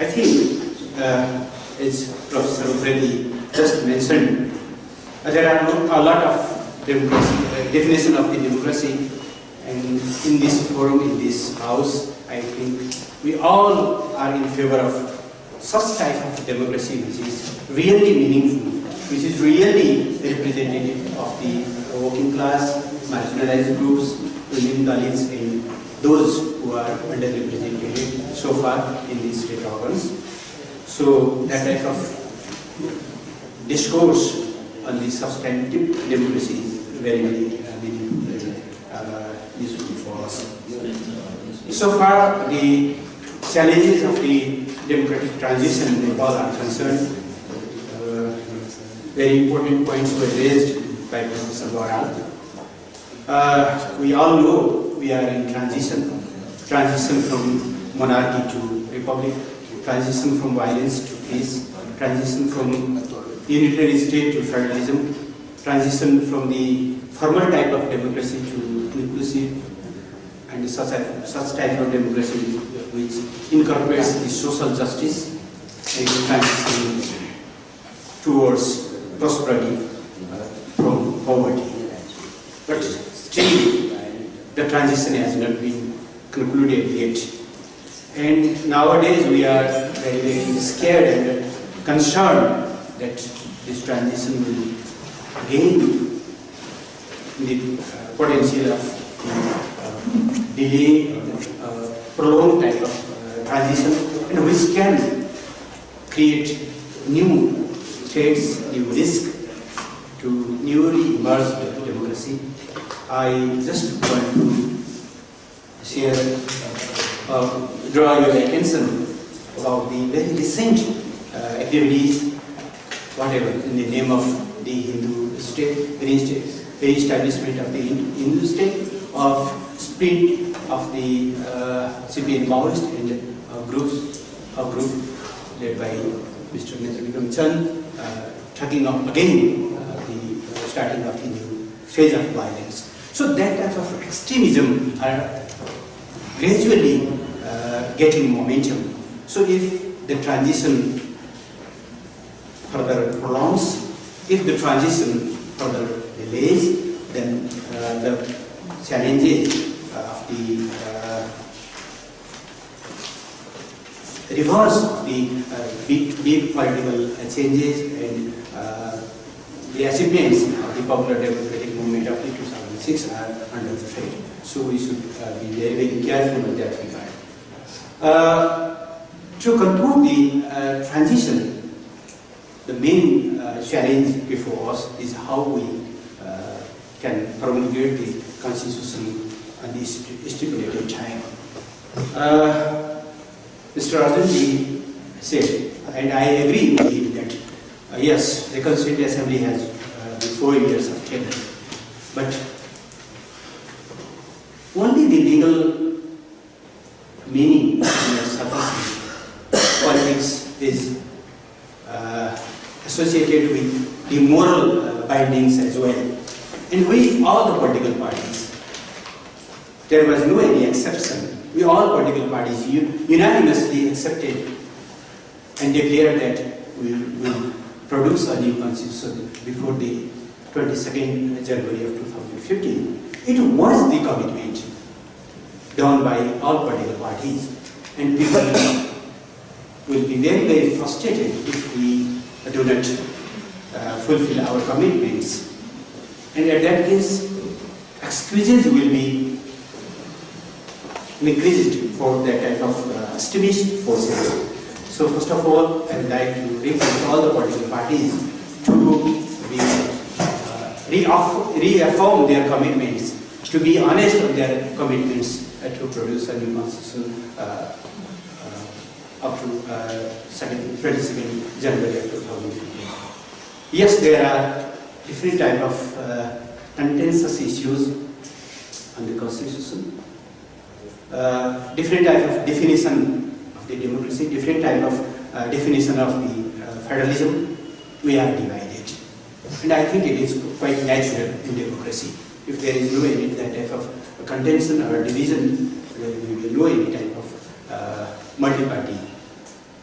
I think, as Professor Upredi just mentioned, there are a lot of definition of the democracy, and in this forum, in this house, I think we all are in favor of such type of democracy which is really meaningful, which is really representative of the working class, marginalized groups, women, Dalits, and those who are underrepresented so far in these state organs. So that type of discourse on the substantive democracy is very, very useful for us. So far, the challenges of the democratic transition in Nepal are concerned. Very important points were raised by Professor Boral. We all know we are in transition from monarchy to republic, transition from violence to peace, transition from unitary state to federalism, transition from the formal type of democracy to inclusive and such type of democracy which incorporates the social justice and transition towards prosperity from poverty. But still, the transition has not been concluded yet. And nowadays we are very, very scared and concerned that this transition will gain the potential of delay, prolonged type of transition, and which can create new threats, new risk to newly emerged democracy. I just want to share, draw your attention about the very recent activities, whatever, in the name of the Hindu state, re-establishment of the Hindu state, of split of the CPN Maoist and a group led by Mr. Netanyahu Chan, taking up again the starting of the new phase of violence. So that type of extremism are gradually getting momentum. So if the transition further prolongs, if the transition further delays, then the challenges of the reverse of the big political changes and the achievements of the popular democratic movement of the 2006 are under threat. So we should be very, very careful in that regard. To conclude the transition, the main challenge before us is how we can promulgate the constitution at the stipulated time. Mr. Arjunji said, and I agree with him that yes, the Constituent Assembly has 4 years of tenure, but only the legal meaning is sufficient. Politics is associated with the moral bindings as well. And we, all the political parties, there was no any exception. We all political parties unanimously accepted and declared that we will produce a new constitution before the 22nd January of 2015, it was the commitment done by all political parties, and people will be very, very frustrated if we do not fulfill our commitments. And at that case, excuses will be increased for that type of extremist forces. So first of all, I would like to request all the political parties to reaffirm their commitments, to be honest on their commitments to produce a new constitution up to 22nd January of 2015. Yes, there are different type of contentious issues on the constitution, different type of definition of the democracy, different type of definition of the federalism. We are divided, and I think it is quite natural in democracy. If there is no any type of contention or division, there will be no any type of multi-party.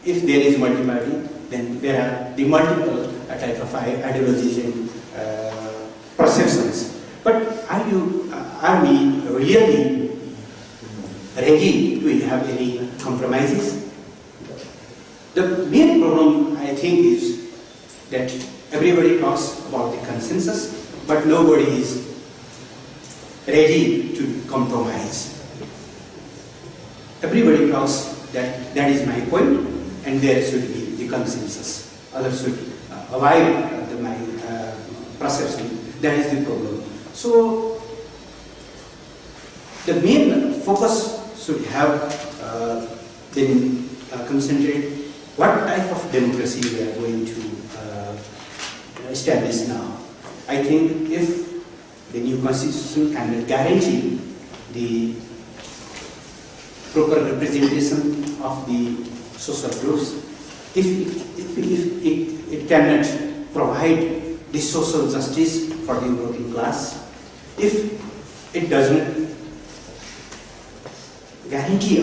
If there is multi-party, then there are the multiple type of ideologies and perceptions. But are we really ready to have any compromises? The main problem, I think, is that everybody talks about the consensus, but nobody is ready to compromise. Everybody talks that that is my point, and there should be the consensus. Others should avoid my perception. That is the problem. So the main focus should have been concentrated what type of democracy we are going to establish now. I think if the new constitution cannot guarantee the proper representation of the social groups, if it cannot provide the social justice for the working class, if it doesn't guarantee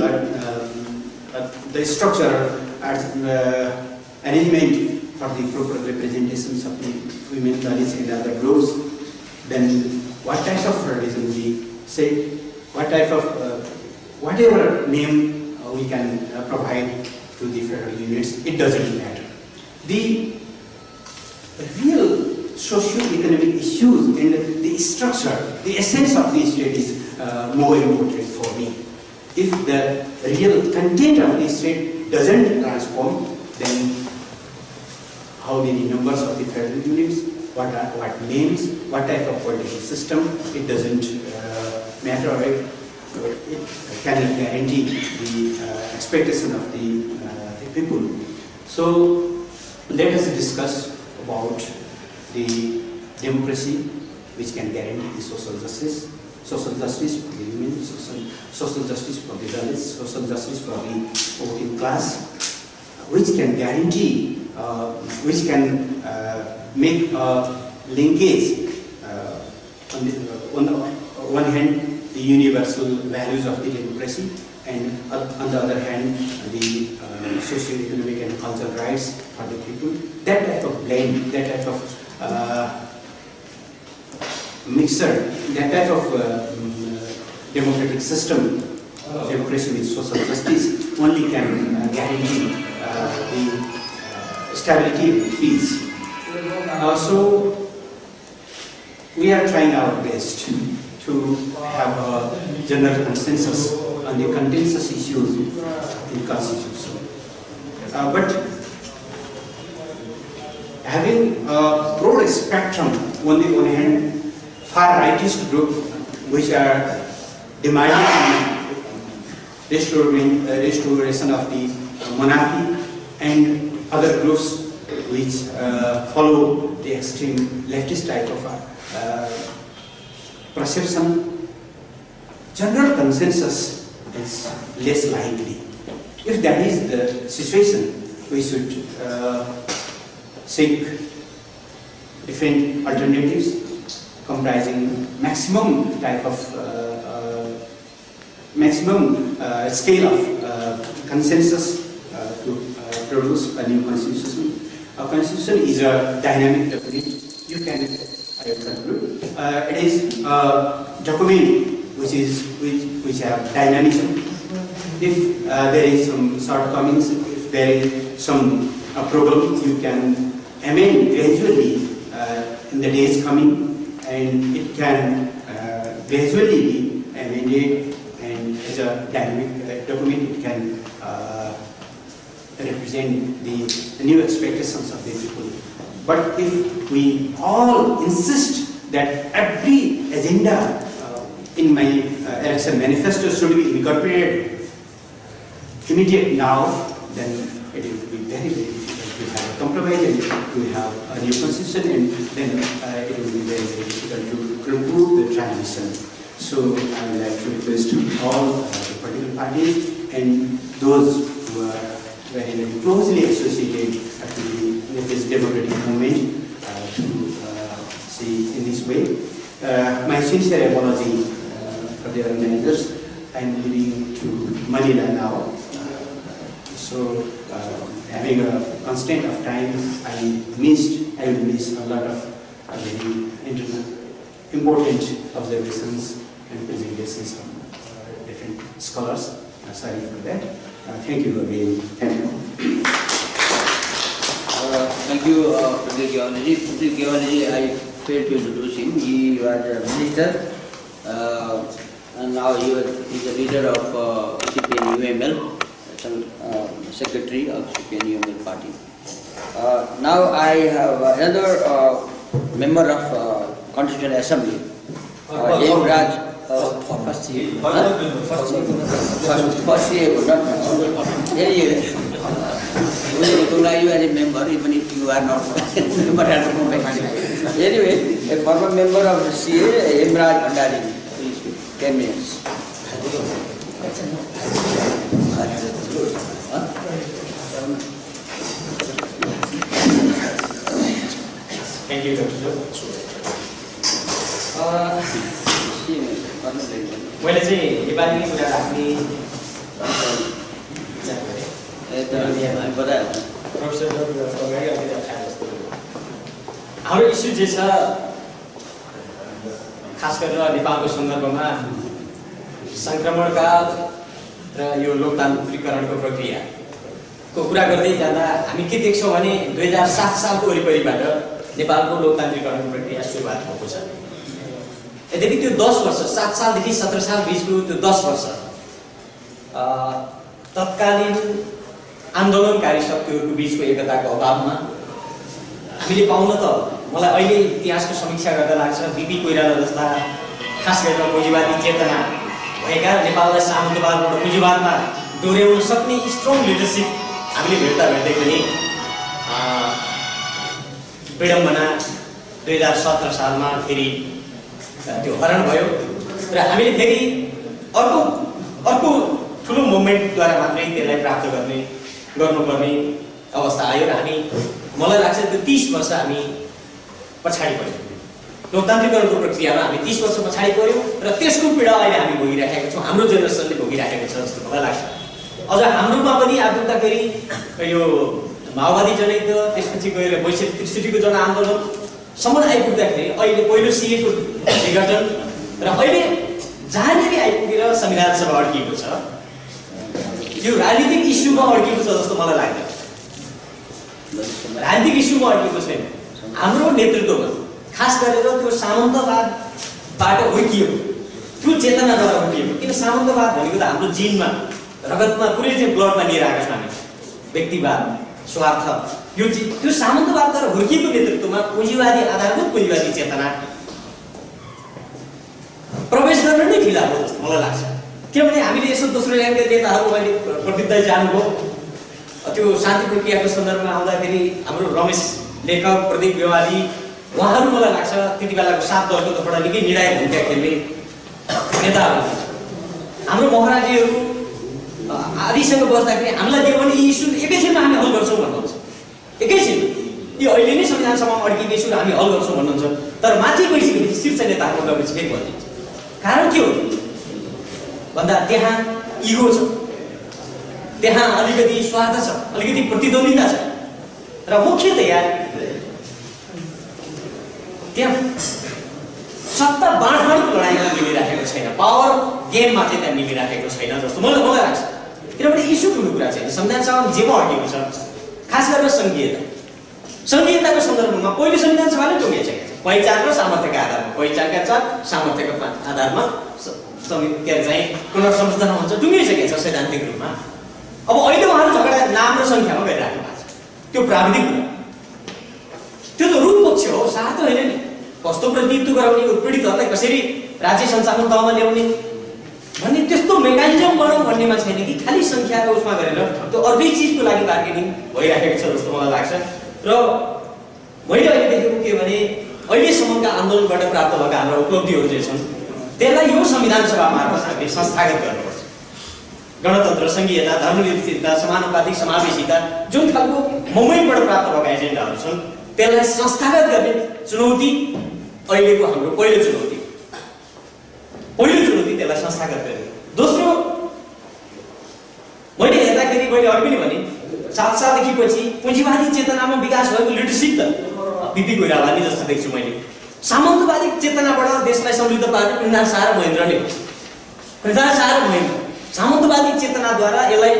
the structure and arrangement for the proper representations of the women, Dalits and other groups, then what type of federalism we say, what type of whatever name we can provide to the federal units, it doesn't matter. The real socio-economic issues and the structure, the essence of the state is more important for me. If the real content of the state doesn't transform, then how many numbers of the federal units, what names, what type of political system, it doesn't matter. It cannot guarantee the expectation of the people. So let us discuss about the democracy which can guarantee the social justice for the women, social justice for the Dalits, social justice for the working class, which can guarantee, which can make a linkage on the one hand the universal values of the democracy, and on the other hand the socio-economic and cultural rights for the people. That type of blend, that type of mixture, that type of democratic system, democracy with social justice, only can guarantee the stability and peace. So we are trying our best to have a general consensus on the contentious issues in Constitution. But having a broad spectrum, on the one hand, far rightist group which are demanding restoration of the monarchy, and other groups which follow the extreme leftist type of perception, general consensus is less likely. If that is the situation, we should seek different alternatives comprising maximum type of maximum scale of consensus to produce a new constitution. A constitution is a dynamic document. You can I will conclude. It is a document which have dynamism. If there is some shortcomings, if there is some problem, you can amend gradually in the days coming, and it can gradually be amended, and as a dynamic document it can represent the new expectations of the people. But if we all insist that every agenda in my election manifesto should be incorporated immediate now, then it will be very, very difficult to have a compromise and to have a new constitution, and then it will be very, very difficult to conclude the transition. So I would like to request all the political parties and those who are very, very closely associated with this democratic movement to see in this way. My sincere apology for the organizers. I am leaving to Manila now. So having a constraint of time, I will miss a lot of very important observations and presentations from different scholars. Sorry for that. Thank you again. Thank you. Thank you, Pradeep Gyawanaji. Pradeep Gyawanaji, I failed to introduce him. He was a minister, and now he is the leader of CPN UML, secretary of CPN UML party. Now I have another member of Constitutional Assembly, Raj. First year, not anyway. We recognize you as a member, even if you are not member at the moment. Anyway, a former member of the CA, Imraj Bhandari, please speak. 10 minutes. Thank you, Dr. मैले चाहिँ नेपाली कुरा राख्ने professor अगाडि अलिकति अप्ठ्यारो जस्तो हाम्रो issue जे छ खास गरेर नेपालको सन्दर्भमा सङ्क्रमणकाल र यो लोकतान्त्रिकरणको प्रक्रियाको कुरा गर्दै जाँदा हामी के देख्छौँ भने 2007 सालको वरिपरिबाट नेपालको लोकतान्त्रिकरणको प्रक्रिया सुरुवात भएको छ। यद्यपि त्यो 10 वर्ष 7 सालदेखि 17 साल बिचको त्यो 10 वर्ष तत्कालीन आन्दोलनकारी शक्तिहरूको बिचको एकताको अभावमा हामीले पाउन त मलाई अहिले इतिहासको समीक्षा गर्दा लाग्छ बिपी कोइराला जस्ता खास गरेर पुँजीवादी चेतना भएका नेपाललाई सामन्तवादबाट पुँजीवादमा डोर्याउन सक्ने स्ट्रङ लिडरसिप हामीले भेट्दा भेट्दै पनि विडम्बना 2017 सालमा फेरि त्यो हरण भयो र हामीले फेरि अर्को ठुलो मुभमेन्टद्वारा मात्रै त्यसलाई प्राप्त गर्नुपर्ने अवस्था आयो र हामी मलाई लाग्छ त्यो 30 वर्ष हामी पछाडि पऱ्यौँ। लोकतान्त्रिकरणको प्रक्रियामा हामी 30 वर्ष पछाडि पऱ्यौँ र त्यसको पीडा अहिले हामी भोगिराखेका छौँ, हाम्रो जेनेरेसनले भोगिराखेको छ जस्तो मलाई लाग्छ। अझ हाम्रोमा पनि आफूताखेरि यो माओवादी जनयुद्ध त्यसपछि गएर 62 को जनआन्दोलन सम्म आइपुग्दाखेरि अहिले पहिलो सिएको विघटन र अहिले जहाँनिर आइपुगेर संविधान सभा अड्किएको छ यो राजनीतिक इस्युमा अड्किएको छ जस्तो मलाई लाग्दैन। राजनीतिक इस्युमा अड्किएको छैन, हाम्रो नेतृत्वमा खास गरेर त्यो सामन्तवादबाट हुर्किएको त्यो चेतनाद्वारा हुर्किएको। किन सामन्तवाद भनेको त हाम्रो जिनमा रगतमा पुरै चाहिँ ब्लडमा लिएर आएको छ हामी। व्यक्तिवाद, स्वार्थ, यो त्यो सामन्तवादद्वारा हुर्किएको नेतृत्वमा पुँजीवादी आधारभूत पुँजीवादी चेतना प्रवेश गर्न नै ढिला हो जस्तो मलाई लाग्छ। किनभने हामीले यसो दोस्रो ल्याङ्कका नेताहरू अहिले प्रतिनिधि जानुभयो, त्यो शान्ति प्रक्रियाको सन्दर्भमा आउँदाखेरि हाम्रो रमेश लेखक, प्रदीप व्यवहारी, उहाँहरू मलाई लाग्छ त्यति बेलाको 7 दशकबाट निकै निर्णायक भूमिका खेल्ने नेताहरू। हाम्रो महाराजीहरू आदिसँग बस्दाखेरि हामीलाई दियो भने यी इस्यु एकैछिनमा हामी हल गर्छौँ भन्नुहुन्छ। एकैछिन यो अहिले नै संविधान सभामा अड्किने इस्यु हामी हल गर्छौँ भन्नुहुन्छ, तर माथि गइसकेपछि शीर्ष नेताहरूको गएपछि फेरि भनिदिन्छ। कारण के हो भन्दा त्यहाँ इगो छ, त्यहाँ अलिकति स्वार्थ छ, अलिकति प्रतिद्वन्दिता छ र मुख्यतया त्यहाँ सत्ता बाँडफाँडको लडाइँमा मिलिराखेको छैन, पावर गेममा चाहिँ त्यहाँ मिलिराखेको छैन जस्तो मलाई लाग्छ। किनभने इस्यु ठुलो कुरा चाहिँ संविधान सभामा जे पनि अड्केको छ, खास गरेर सङ्घीयताको सन्दर्भमा पहिलो संविधान सभाले टोकिसकेको छ पहिचान र सामर्थ्यका आधारमा, पहिचानका साथ सामर्थ्यको आधारमा के चाहिँ पुनर्संरचना हुन्छ टुङ्गिसकेको छ सैद्धान्तिक रूपमा। अब अहिले उहाँहरू झगडा नाम र सङ्ख्यामा गरिराख्नु भएको छ, त्यो प्राविधिक कुरा, त्यो त रूप पक्ष हो, साथ होइन नि। कस्तो प्रतिनिधित्व गराउने, पीडितहरूलाई कसरी राज्य सञ्चालन तहमा ल्याउने भन्ने त्यस्तो मेकानिजम बनाउँ भन्नेमा छैन कि खालि सङ्ख्याको उसमा गरेर त्यो अर्कै चिजको लागि बार्गेनिङ भइराखेको छ जस्तो मलाई लाग्छ। र मैले अहिले देखेको के भने अहिलेसम्मका आन्दोलनबाट प्राप्त भएका हाम्रा उपलब्धिहरू जे छन् त्यसलाई यो संविधान सभा मार्फत हामीले संस्थागत गर्नुपर्छ। गणतन्त्र, सङ्घीयता, धर्मनिरपेक्षता, समानुपातिक समावेशिता जुन खालको मोमेन्टबाट प्राप्त भएका एजेन्डाहरू छन् त्यसलाई संस्थागत गर्ने चुनौती अहिलेको हाम्रो पहिलो चुनौती त्यसलाई संस्थागत गर्ने। दोस्रो, मैले हेर्दाखेरि मैले अघि पनि भने 7 सालदेखि पछि पुँजीवादी चेतनामा विकास भएको लिडरसिप त बिपी कोइरालानी जस्तो देख्छु मैले। सामन्तवादी चेतनाबाट देशलाई समृद्ध पार्ने पृथ्वीनारायण शाह र महेन्द्र नै हो। पृथ्वीनारायण शाह र महेन्द्र सामन्तवादी चेतनाद्वारा यसलाई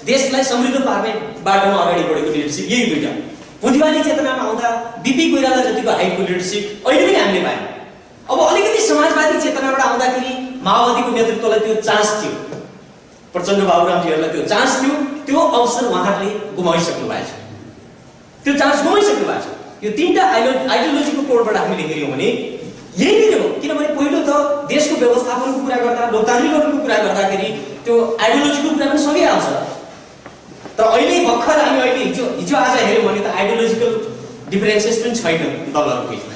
देशलाई समृद्ध पार्ने बाटोमा अगाडि बढेको लिडरसिप यही दुईटा। पुँजीवादी चेतनामा आउँदा बिपी कोइराला जतिको हाइटको लिडरसिप अहिले पनि हामीले पायौँ। अब अलिकति समाजवादी चेतनाबाट आउँदाखेरि माओवादीको नेतृत्वलाई त्यो चान्स थियो, प्रचण्ड बाबुरामजीहरूलाई त्यो चान्स थियो, त्यो अवसर उहाँहरूले गुमाइसक्नु भएको छ, त्यो चान्स गुमाइसक्नु भएको छ। यो तीनटा आइडियोलोजीको कोडबाट हामीले हेऱ्यौँ भने यही नै हो। किनभने पहिलो त देशको व्यवस्थापनको कुरा गर्दा, लोकतान्त्रिकहरूको कुरा गर्दाखेरि त्यो आइडियोलोजीको कुरा पनि सँगै आउँछ। तर अहिले भर्खर हामी हिजो आज हेऱ्यौँ भने त आइडियोलोजिकल डिफरेन्सेस पनि छैन दलहरूको बिचमा।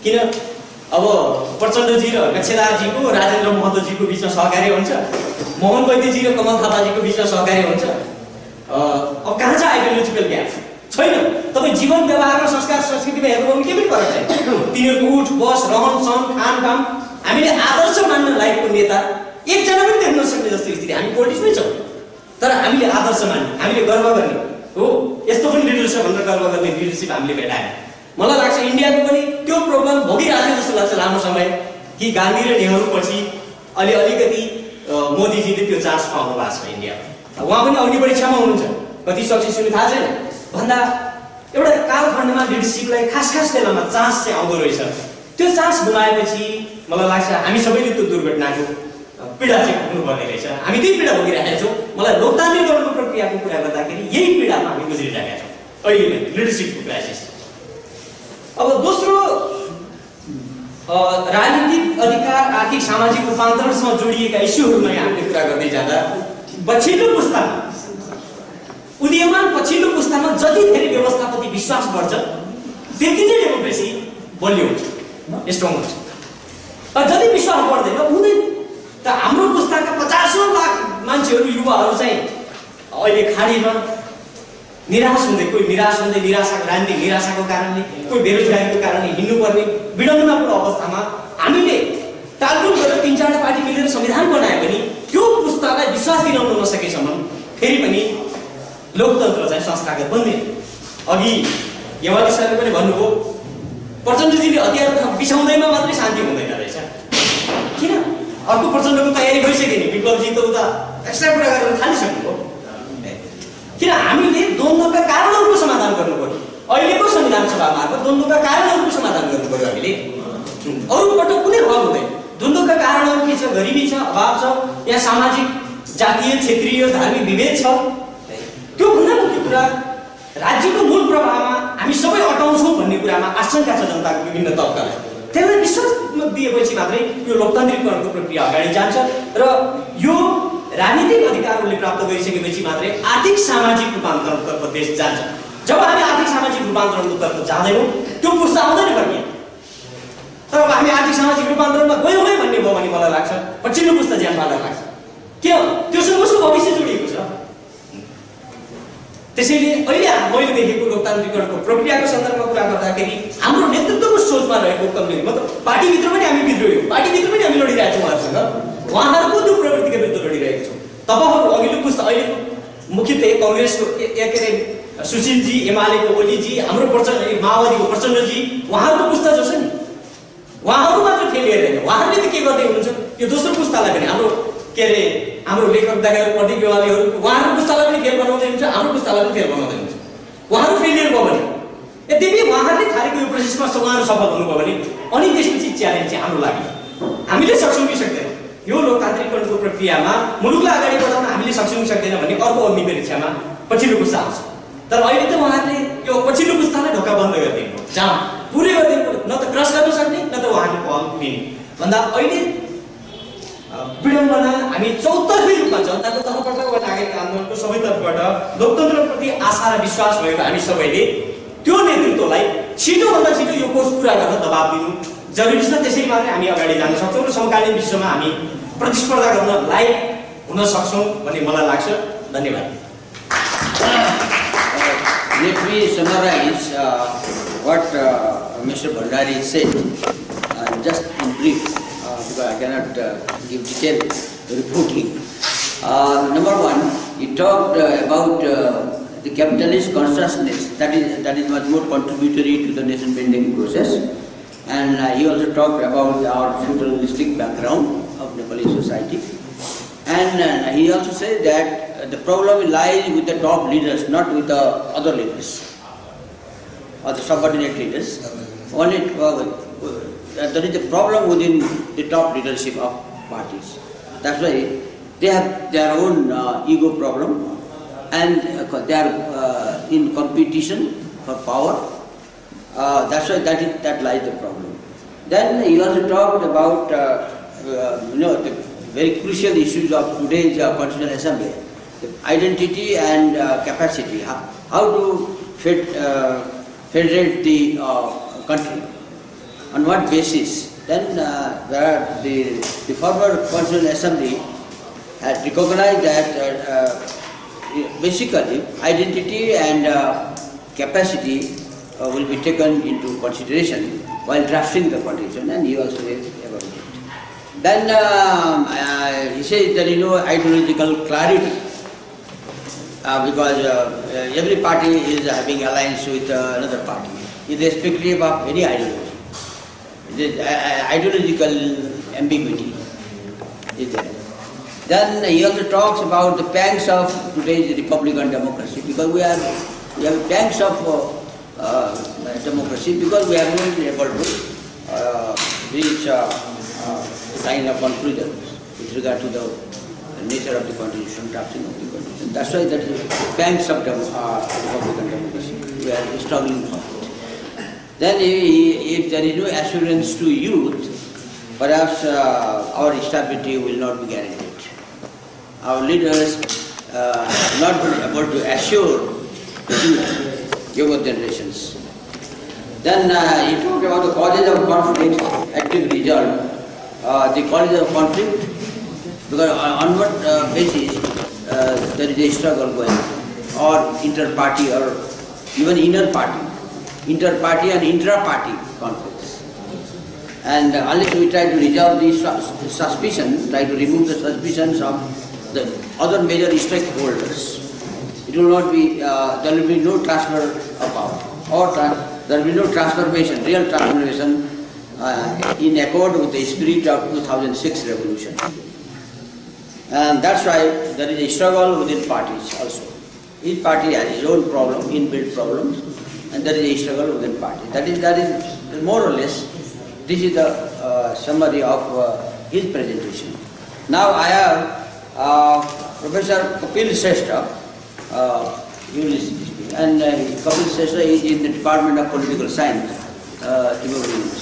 किन अब प्रचण्डजी र गच्छेदारजीको राजेन्द्र महतोजीको बिचमा सहकार्य हुन्छ, मोहन वैद्यजी र कमल थापाजीको बिचमा सहकार्य हुन्छ। अब कहाँ छ आइडियोलोजिकल ग्याप? छैन। तपाईँ जीवन व्यवहार र संस्कार संस्कृतिमा हेर्नु भने के पनि फरक छैन। तिनीहरूको उठ बस, रहन सहन, खानपान, हामीले आदर्श मान्न लायकको नेता एकजना पनि देख्न नसक्ने जस्तो स्थिति। हामी पोलिटिक्समै छौँ तर हामीले आदर्श मान्ने, हामीले गर्व गर्ने हो यस्तो पनि लिडरसिप भनेर गर्व गर्ने लिडरसिप हामीले भेटायौँ। मलाई लाग्छ इन्डियाको पनि त्यो प्रोब्लम भोगिरहेको जस्तो लाग्छ लामो समय कि गान्धी र नेहरू पछि अलिकति मोदीजीले त्यो चान्स पाउनु भएको छ इन्डियामा। उहाँ पनि अग्नि परीक्षामा हुनुहुन्छ, कति सक्सेस हुने थाहा छैन भन्दा एउटा कालखण्डमा लिडरसिपलाई खास बेलामा चान्स चाहिँ आउँदो रहेछ। त्यो चान्स गुमाएपछि मलाई लाग्छ हामी सबैले त्यो दुर्घटनाको पीडा चाहिँ भोग्नुपर्ने रहेछ। हामी त्यही पीडा भोगिरहेका छौँ। मलाई लोकतान्त्रिकरणको प्रक्रियाको कुरा गर्दाखेरि यही पीडामा हामी गुज्रिरहेका छौँ अहिले लिडरसिपको क्राइसिस। अब दोस्रो, राजनीतिक अधिकार, आर्थिक सामाजिक रूपान्तरणसँग जोडिएका इस्युहरूमा हामीले कुरा गर्दै जाँदा पछिल्लो पुस्तामा, उदीयमान पछिल्लो पुस्तामा जति धेरै व्यवस्थापति विश्वास बढ्छ त्यति नै डेमोक्रेसी बलियो हुन्छ, स्ट्रङ हुन्छ। जति विश्वास बढ्दैन हुँदैन। त हाम्रो पुस्ताका 50 लाख मान्छेहरू, युवाहरू चाहिँ अहिले खाडीमा निराश हुँदै, कोही निराश हुँदै निराशाको कारणले, कोही बेरोजगारीको कारणले हिँड्नुपर्ने विडम्बनापूर्ण अवस्थामा हामीले टालटुल गरेर 3-4 पार्टी मिलेर संविधान बनाए पनि त्यो पुस्तालाई विश्वास दिलाउन नसकेसम्म फेरि पनि लोकतन्त्र चाहिँ संस्थागत बन्दैन। अघि यवाली सरले पनि भन्नुभयो प्रचण्डजीले हतियार बिसाउँदैमा मात्रै शान्ति हुँदैन रहेछ। किन? अर्को प्रचण्डको तयारी भइसक्यो नि, विप्लवजी त उता एक्स्ट्रा कुरा गरेर थालिसक्नुभयो। किन? हामीले द्वन्द्वका कारणहरूको समाधान गर्नु पर्यो। अहिलेको संविधान सभा मार्फत द्वन्द्वका कारणहरूको समाधान गर्नु पर्यो हामीले। अरूबाट कुनै हल हुँदैन। द्वन्द्वका कारणहरू के छ? गरिबी छ, अभाव छ, या सामाजिक, जातीय, क्षेत्रीय, धार्मिक विभेद छ। त्यो भन्दा मुख्य कुरा राज्यको मूल प्रवाहमा हामी सबै अटाउँछौँ भन्ने कुरामा आशंका छ जनताको विभिन्न तबकालाई। त्यसलाई विश्वास दिएपछि मात्रै यो लोकतान्त्रिकरणको प्रक्रिया अगाडि जान्छ र यो राजनीतिक अधिकारहरूले प्राप्त गरिसकेपछि मात्रै आर्थिक सामाजिक रूपान्तरणतर्फ देश जान्छ। जब हामी आर्थिक सामाजिक रूपान्तरणतर्फ जाँदैनौँ त्यो पुस्ता आउँदैन फर्किन। तर अब हामी आर्थिक सामाजिक रूपान्तरणमा गयौँ है भन्ने भयो भने मलाई लाग्छ पछिल्लो पुस्ता ज्यान पार्न लाग्छ। के हो? त्योसँग उसको भविष्य जोडिएको छ। त्यसैले अहिले मैले देखेको लोकतान्त्रिकरणको प्रक्रियाको सन्दर्भमा कुरा गर्दाखेरि हाम्रो नेतृत्वको सोचमा रहेको कमजोरी, मतलब पार्टीभित्र पनि हामी विद्रोही, पार्टीभित्र पनि हामी लडिरहेका छौँ उहाँहरूसँग, उहाँहरूको त्यो प्रवृत्तिको विरुद्ध लडिरहेको छौँ। तपाईँहरू अघिल्लो पुस्ता अहिलेको मुख्यतः कङ्ग्रेसको के अरे सुशीलजी, एमालेको ओलीजी, हाम्रो माओवादीको प्रचण्डजी, उहाँहरूको पुस्ता जो छ नि उहाँहरू मात्र फेलियर होइन, उहाँहरूले त के गर्दै हुनुहुन्छ यो दोस्रो पुस्तालाई पनि हाम्रो के अरे हाम्रो लेखक दाइहरू प्रतिज्ञावादीहरू उहाँहरू पुस्तालाई पनि फेल बनाउँदै हुन्छ, हाम्रो पुस्तालाई पनि फेल बनाउँदै हुन्छ। उहाँहरू फेलियर भयो भने यद्यपि उहाँहरूले थालेको यो प्रोसेसमा उहाँहरू सफल हुनुभयो भने अनि त्यसपछि च्यालेन्ज चाहिँ हाम्रो लागि हामीले सक्छौँ कि सक्दैनौँ यो लोकतान्त्रिकरणको प्रक्रियामा मुलुकलाई अगाडि बढाउन हामीले सक्छौँ कि सक्दैन भन्ने अर्को अग्निपरीक्षामा पछिल्लो पुस्ता आउँछ। तर अहिले त उहाँहरूले यो पछिल्लो पुस्तालाई ढोका बन्द गरिदिनु जहाँ पुरै गरिदिनु, न त क्रस गर्न सक्ने न त उहाँहरूले पहल लिने भन्दा अहिले विडम्बना हामी चौतर्फी रूपमा जनताको तर्फबाट वा नागरिक आन्दोलनको सबै तर्फबाट लोकतन्त्रप्रति आशा र विश्वास भएको हामी सबैले त्यो नेतृत्वलाई छिटोभन्दा छिटो यो कोर्स पुरा गर्न दबाब दिनु जरुरी छ। त्यसै मात्रै हामी अगाडि जान सक्छौँ र समकालीन विश्वमा हामी प्रतिस्पर्धा गर्न लायक हुन सक्छौँ भन्ने मलाई लाग्छ। धन्यवाद। Let me summarize what Mr. Bhandari said, just in brief, because I cannot give detailed reporting. Number one, he talked about the capitalist consciousness that is much more contributory to the nation building process, and he also talked about our feudalistic background of Nepali society, and he also said that the problem lies with the top leaders, not with the other leaders or the subordinate leaders. Only there is a problem within the top leadership of parties. That's why they have their own ego problem, and they are in competition for power. That's why that lies the problem. Then he also talked about the very crucial issues of today's Constitutional Assembly, the identity and capacity. How to federate the country, on what basis? Then the former Constitutional Assembly had recognized that basically identity and capacity will be taken into consideration while drafting the constitution, and he also said about it. Then he says there is no ideological clarity because every party is having alliance with another party, irrespective of any ideology. The ideological ambiguity is there. Then he also talks about the pangs of today's Republican democracy, because we have pangs of democracy because we are not able to reach kind of conclusions with regard to the nature of the constitution, drafting of the constitution. That's why that is pangs of Republican democracy. We are struggling for it. Then if there is no assurance to youth, perhaps our stability will not be guaranteed. Our leaders are not able to assure the younger generations. Then he talked about the causes of conflict, active result. The causes of conflict, because on what basis there is a struggle going on, or inter-party or even inner-party, inter-party and intra-party conflicts. And unless we try to resolve these suspicions, try to remove the suspicions of the other major stakeholders, it will not be, there will be no transfer of power, or there will be no transformation, real transformation in accord with the spirit of 2006 revolution. And that's why there is a struggle within parties also. Each party has its own problem, inbuilt problems, and there is a struggle within parties. That is more or less, this is the summary of his presentation. Now I have Professor Kapil Shrestha, and Kapil Shrestha is in the Department of Political Science, University.